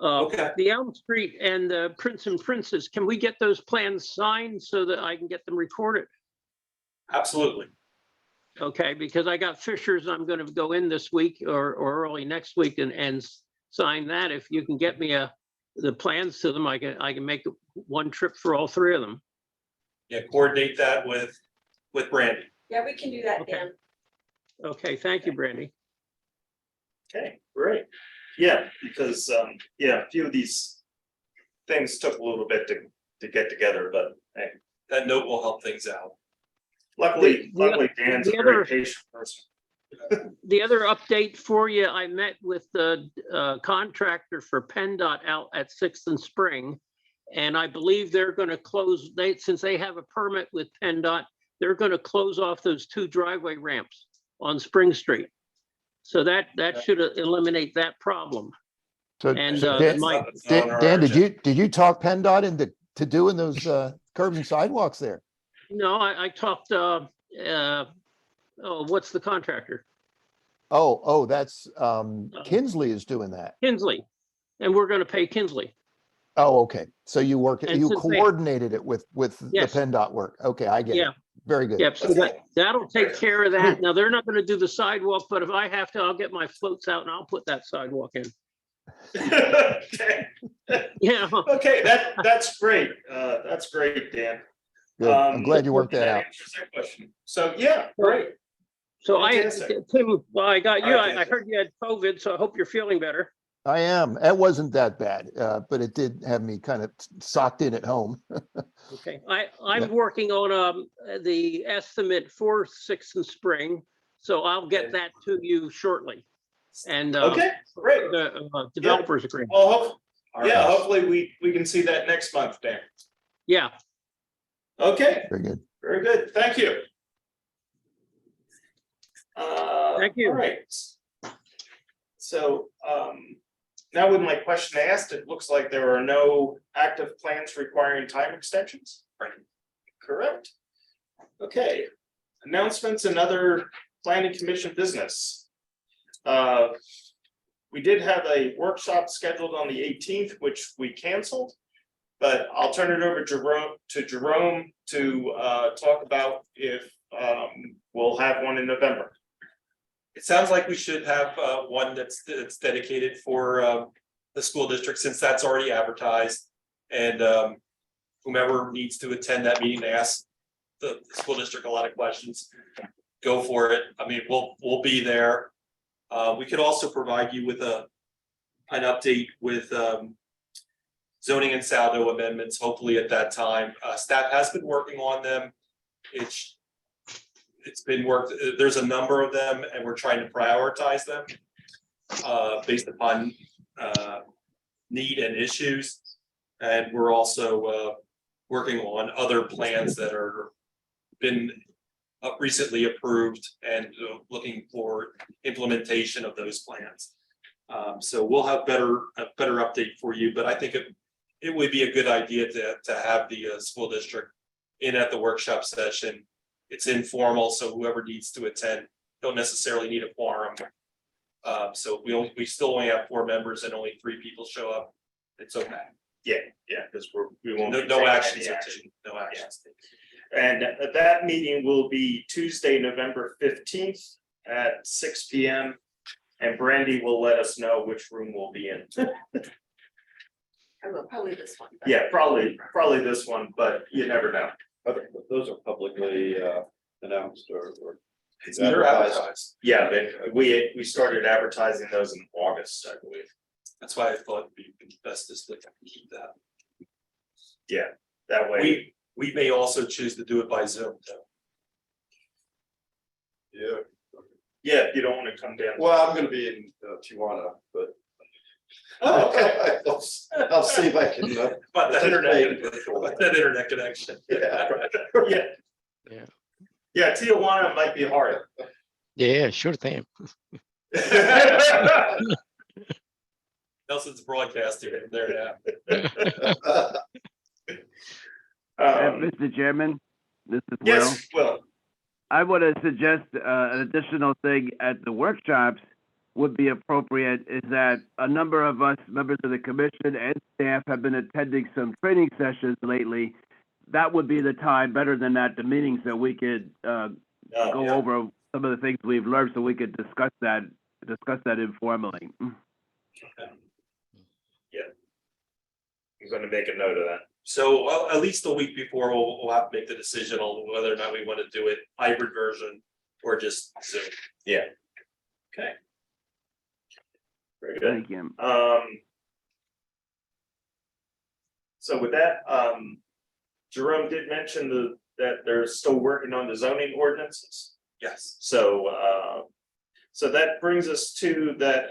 Okay. The Elm Street and the Prince and Princess, can we get those plans signed so that I can get them recorded? Absolutely. Okay, because I got Fishers, I'm going to go in this week or early next week and sign that. If you can get me the plans to them, I can make one trip for all 3 of them. Yeah, coordinate that with Brandy. Yeah, we can do that, Okay. Dan. Okay, thank you, Brandy. Okay, great. Yeah, because a few of these things took a little bit to get together, but hey, That note will help things out. luckily Dan's a very patient person. The other update for you, I met with the contractor for PennDOT out at 6th and Spring. And I believe they're going to close, since they have a permit with PennDOT, they're going to close off those 2 driveway ramps on Spring Street. So that should eliminate that problem. So And Dan, my, Dan, did you talk PennDOT into doing those curbs and sidewalks there? no, I talked, what's the contractor? Oh, that's Kinsley is doing that. Kinsley. And we're going to pay Kinsley. Oh, okay. So you And you since they- coordinated it with the Yes. PennDOT work. Okay, I get it. Yeah. Very good. Yep, so that'll take care of that. Now, they're not gonna do the sidewalk, but if I have to, I'll get my floats out and I'll put that sidewalk in. Okay, Yeah, okay, that's great. That's great, Dan. Good. I'm glad you worked that out. Answers that question. So, yeah, great. so Fantastic. Tim, well, I got you. All right, I heard you had COVID, so I hope you're feeling better. I am. It wasn't that bad, but it did have me kind of socked in at home. Okay, I'm working on the estimate for 6th and Spring, so I'll get that to you shortly. And Okay, great. the developers agree. Well, hopefully we can see that next month, Dan. Yeah, Okay, Very good. very good. Thank you. Thank you. All right. So, now with my question asked, it looks like there are no active plans requiring time extensions. Right. Correct. Okay, announcements and other planning commission business. We did have a workshop scheduled on the 18th, which we canceled. But I'll turn it over to Jerome to talk about if we'll have one in November. It sounds like we should have one that's dedicated for the school district, since that's already advertised. And whomever needs to attend that meeting to ask the school district a lot of questions, go for it. I mean, we'll be there. We could also provide you with an update with zoning and saldo amendments, hopefully at that time. Staff has been working on them. It's been worked, there's a number of them, and we're trying to prioritize them based upon need and issues. And we're also working on other plans that are been recently approved and looking for implementation of those plans. So we'll have a better update for you, but I think it would be a good idea to have the school district in at the workshop session. It's informal, so whoever needs to attend don't necessarily need a quorum. So we still only have 4 members and only 3 people show up. It's okay. Yeah, because we won't. be No taking actions any are action. taken, no actions taken. And that meeting will be Tuesday, November 15th at 6 p.m. And Brandy will let us know which room we'll be in. Probably this one. Yeah, probably this one, but you never know. Those are publicly announced or. They're advertised. Yeah, but we started advertising those in August, I believe. That's why I thought it'd be best to stick and keep that. Yeah, that way. We may also choose to do it by Zoom, though. Yeah, Yeah, if you don't want to come down. well, I'm gonna be in Tijuana, but. Oh, okay. I'll see if I can. But that participate. internet connection. Yeah, right. Yeah. Yeah. Yeah, Tijuana might be hard. Yeah, sure thing. Nelson's broadcasting it there now. Mr. Chairman, this is Will. Yes, Will. I want to suggest an additional thing at the workshops would be appropriate is that a number of us, members of the commission and staff, have been attending some training sessions lately. That would be the time, better than at the meetings, that we could go Yeah. over some of the things we've learned, so we could discuss that informally. I'm going to make a note of that. So at least a week before, we'll have to make the decision on whether or not we want to do it hybrid version or just Zoom. Yeah. Okay. Very good. Thank you. So with that, Jerome did mention that they're still working on the zoning ordinances. Yes. So, so that brings us to that,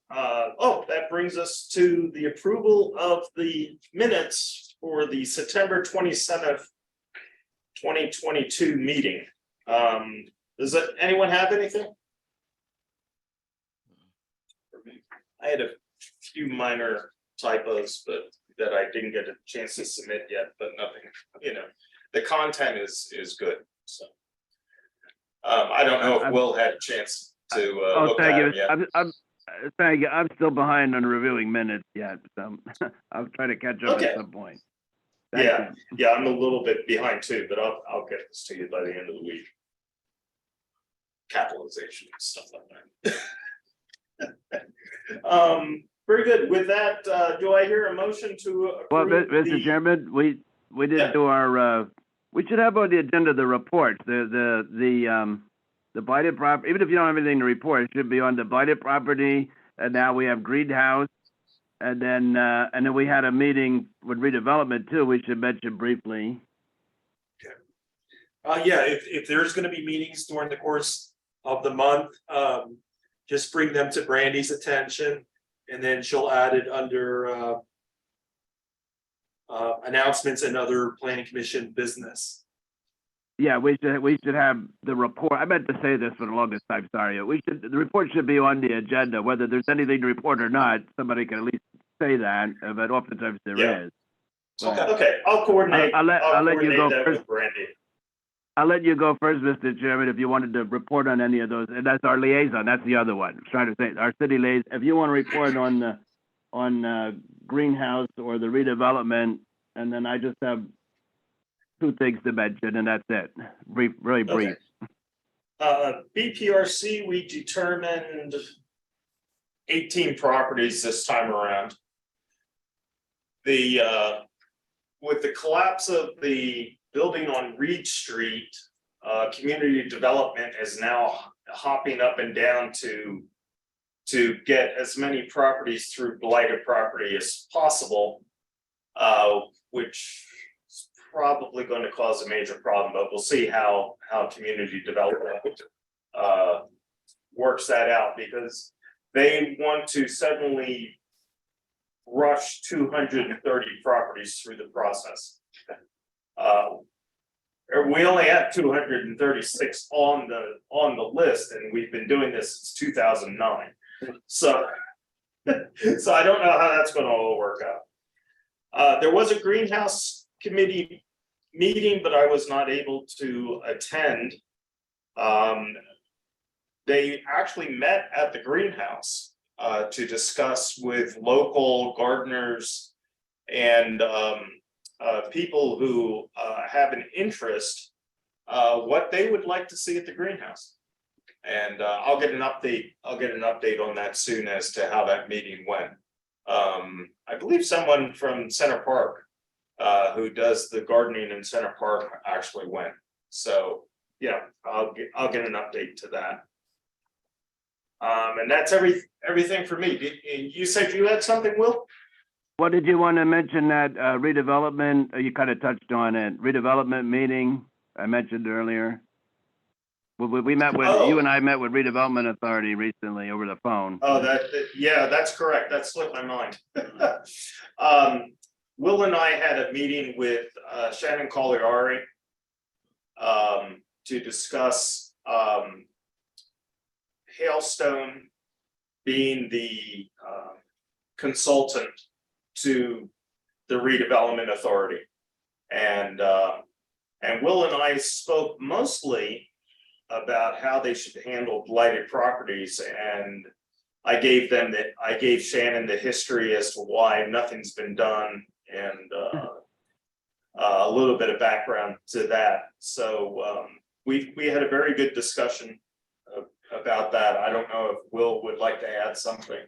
that brings us to the approval of the minutes for the September 27th, 2022 meeting. Does anyone have anything? I had a few minor typos, but that I didn't get a chance to submit yet, but nothing, the content is good, so. I don't know if Will had a chance to look thank at you. it yet. Thank you. I'm still behind on reviewing minutes yet, so I'll try to catch up Okay. at some point. Thank you. Yeah, I'm a little bit behind too, but I'll get this to you by the end of the week. Capitalization and stuff like that. Very good. With that, do I hear a motion to Well, approve Mr. the- Chairman, we didn't Yeah. do our, we should have on the agenda the reports, the blighted property, even if you don't have anything to report, it should be on the blighted property, and now we have greenhouse. And then we had a meeting with redevelopment too, we should mention briefly. Yeah, if there's gonna be meetings during the course of the month, just bring them to Brandy's attention. And then she'll add it under announcements and other planning commission business. Yeah, we should have the report. I meant to say this for the longest time, sorry. The report should be on the agenda, whether there's anything to report or not, somebody can at least say that, but oftentimes there Yeah. is. Okay, I'll coordinate. I'll let you go coordinate that first. with Brandy. I'll let you go first, Mr. Chairman, if you wanted to report on any of those, and that's our liaison, that's the other one. I was trying to say, our city liaison, if you want to report on greenhouse or the redevelopment, and then I just have two things to mention, and that's it. Brief, really brief. BPRC, we determined 18 properties this time around. With the collapse of the building on Reed Street, community development is now hopping up and down to get as many properties through blighted property as possible, which is probably going to cause a major problem, but we'll see how community development works that out, because they want to suddenly rush 230 properties through the process. We only have 236 on the list, and we've been doing this since 2009. So I don't know how that's going to all work out. There was a greenhouse committee meeting, but I was not able to attend. They actually met at the greenhouse to discuss with local gardeners and people who have an interest what they would like to see at the greenhouse. And I'll get an update on that soon as to how that meeting went. I believe someone from Center Park who does the gardening in Center Park actually went. So yeah, I'll get an update to that. And that's everything for me. You said you had something, Will? What did you want to mention that redevelopment, you kind of touched on it, redevelopment meeting I mentioned earlier? We met with, you and I met with redevelopment authority recently over the phone. Oh, yeah, that's correct. That slipped my mind. Will and I had a meeting with Shannon Colliari to discuss Hailstone being the consultant to the redevelopment authority. And Will and I spoke mostly about how they should handle blighted properties, and I gave Shannon the history as to why nothing's been done, and a little bit of background to that. So we had a very good discussion about that. I don't know if Will would like to add something.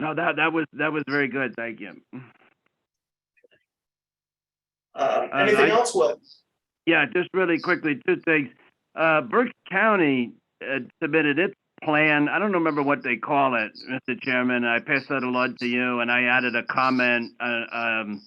No, that was very good. Thank you. Anything else, Will? Yeah, just really quickly, two things. Berks County submitted its plan. I don't remember what they call it, Mr. Chairman. I passed that along to you, and I added a comment. Well,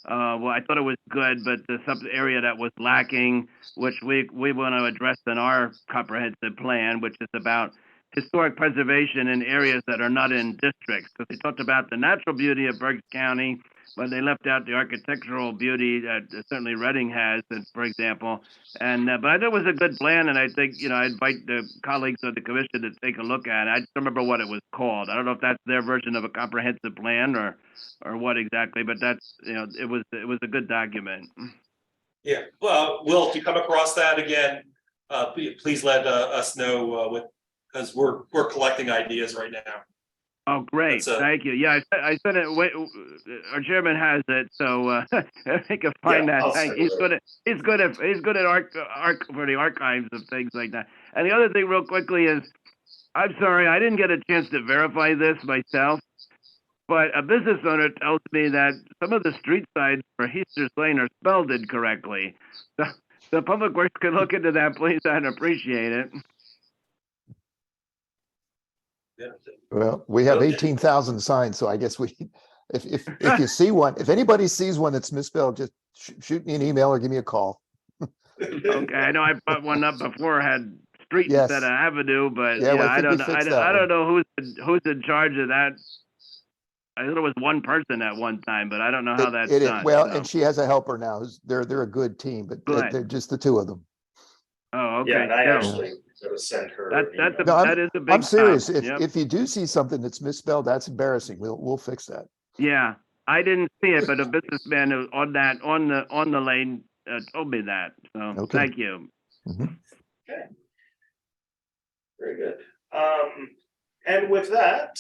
I thought it was good, but the sub area that was lacking, which we want to address in our comprehensive plan, which is about historic preservation in areas that are not in districts. Because they talked about the natural beauty of Berks County, but they left out the architectural beauty that certainly Reading has, for example. And but I thought it was a good plan, and I think, you know, I invite the colleagues of the commission to take a look at it. I just remember what it was called. I don't know if that's their version of a comprehensive plan or what exactly, but that's, you know, it was a good document. Yeah, well, Will, if you come across that again, please let us know because we're collecting ideas right now. Oh, great! Thank you. Yeah, I sent it. Our chairman has it, so he can find that. He's good at for the archives of things like that. And the other thing, real quickly, is I'm sorry I didn't get a chance to verify this myself, but a business owner tells me that some of the street signs for Heaster's Lane are spelled incorrectly. So Public Works can look into that, please. I'd appreciate it. Well, we have 18,000 signs, so I guess if you see one, if anybody sees one that's misspelled, just shoot me an email or give me a call. Okay, I know I put one up before, had street instead of avenue, but yeah, I don't know. I don't know who's in charge of that. I thought it was one person at one time, but I don't know how that's done. Well, and she has a helper now. They're a good team, but they're just the two of them. Oh, okay. Yeah, and I actually sort of sent her. That is a big. I'm serious. Yep. If you do see something that's misspelled, that's embarrassing. We'll fix that. Yeah, I didn't see it, but a businessman who on the lane told me that. So Thank you. Mm-hmm. Okay. Very good. And with that,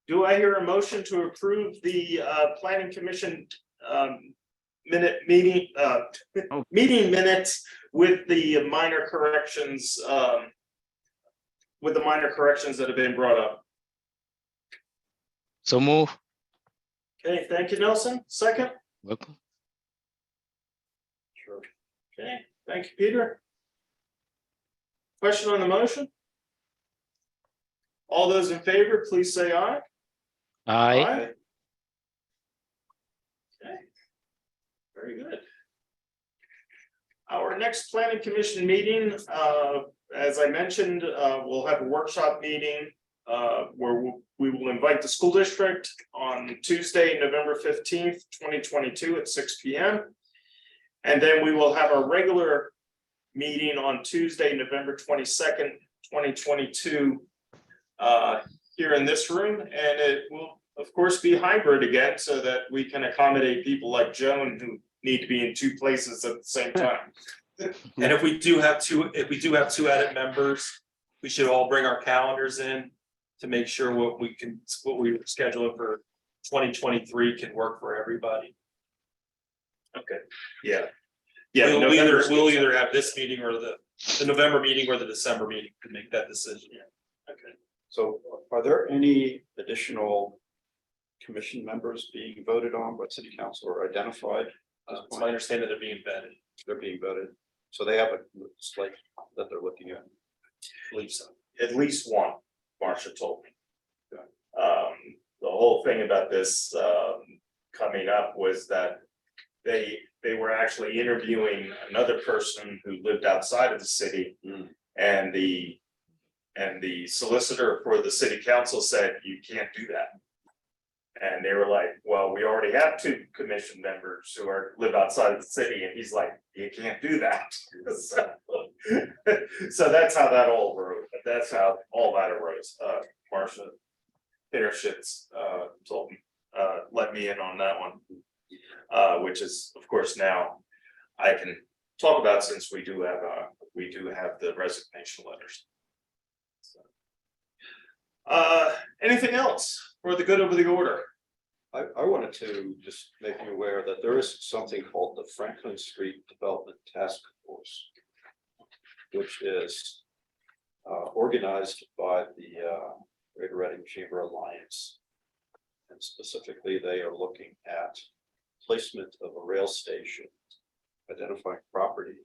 do I hear a motion to approve the planning commission meeting minutes with the minor corrections that have been brought up? So move. Okay, thank you, Nelson. Second? Welcome. Sure. Okay, thank you, Peter. Question on the motion? All those in favor, please say aye. Aye. Okay. Very good. Our next planning commission meeting, as I mentioned, we'll have a workshop meeting where we will invite the school district on Tuesday, November 15th, 2022 at 6 p.m. And then we will have a regular meeting on Tuesday, November 22nd, 2022 here in this room. And it will, of course, be hybrid again so that we can accommodate people like Joan who need to be in two places at the same time. And if we do have two edit members, we should all bring our calendars in to make sure what we schedule for 2023 can work for everybody. Okay. Yeah. We'll either have this meeting or the November meeting or the December meeting to make that decision. Yeah. Okay. So are there any additional commission members being voted on by city council or identified? It's my understanding they're being vetted. They're being voted. So they have a slate that they're looking at. Believe so. At least one, Marcia told me. The whole thing about this, coming up was that they were actually interviewing another person who lived outside of the city. And the solicitor for the city council said, you can't do that. And they were like, well, we already have 2 commission members who live outside of the city, and he's like, you can't do that. So that's how that all arose. That's how all that arose. Marcia Pintershitz told me, let me in on that one. Which is, of course, now I can talk about, since we do have the resignation letters. So, anything else for the good of the order? I wanted to just make you aware that there is something called the Franklin Street Development Task Force, which is organized by the Greater Reading Chamber Alliance. And specifically, they are looking at placement of a rail station, identifying property.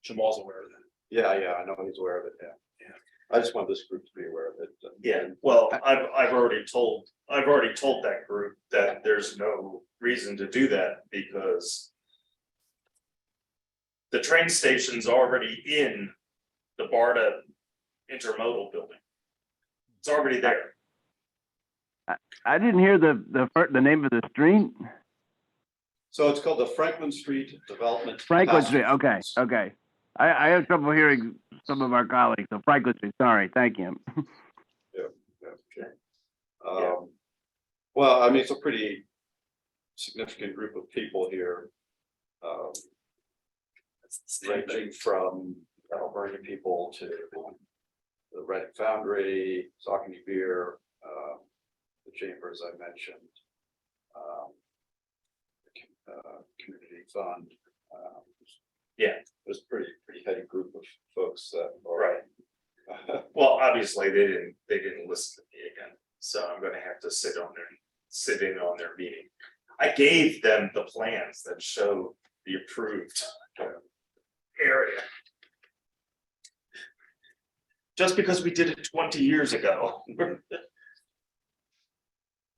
Jamal's aware of that. Yeah, I know he's aware of it, yeah. I just want this group to be aware of it. Yeah, well, I've already told that group that there's no reason to do that, because the train station's already in the BARDA intermodal building. It's already there. I didn't hear the name of the street. So it's called the Franklin Street Development. Franklin Task Street, okay, Force. okay. I have trouble hearing some of our colleagues, so Franklin Street, sorry, thank you. Okay. Well, I mean, it's a pretty significant group of people here. Ranging from Alberta people to the Reading Foundry, Saucony Beer, the chamber, as I mentioned, community fund. Yeah, it was a pretty heady group of folks that are right. Well, obviously they didn't listen to me again, so I'm gonna have to sit in on their meeting. I gave them the plans that show the approved area. Just because we did it 20 years ago.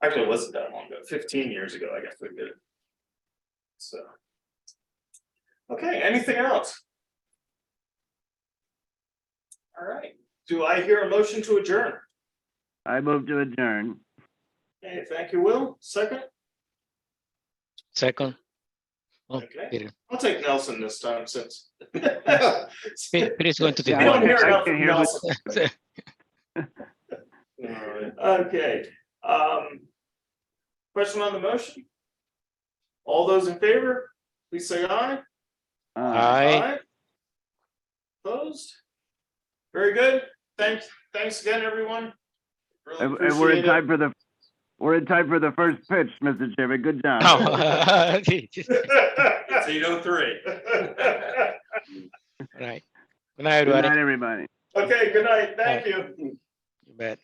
Actually, it wasn't that long ago, 15 years ago, I guess we did it. So. Okay, anything else? All right, do I hear a motion to adjourn? I move to adjourn. Okay, thank you, Will. Second? Second. Oh, Okay. Peter. I'll take Nelson this time since. Peter's going to take We don't one. hear I enough can from hear Nelson. Okay, question on the motion? All those in favor, please say aye. Aye. Opposed? Very good. Thanks again, everyone. Really And we're in appreciate it. time for the first pitch, Mr. Chairman, good job. Oh. It's 8:03. Right. Good night, Good everybody. night, everybody. Okay, good night. Thank you. You bet.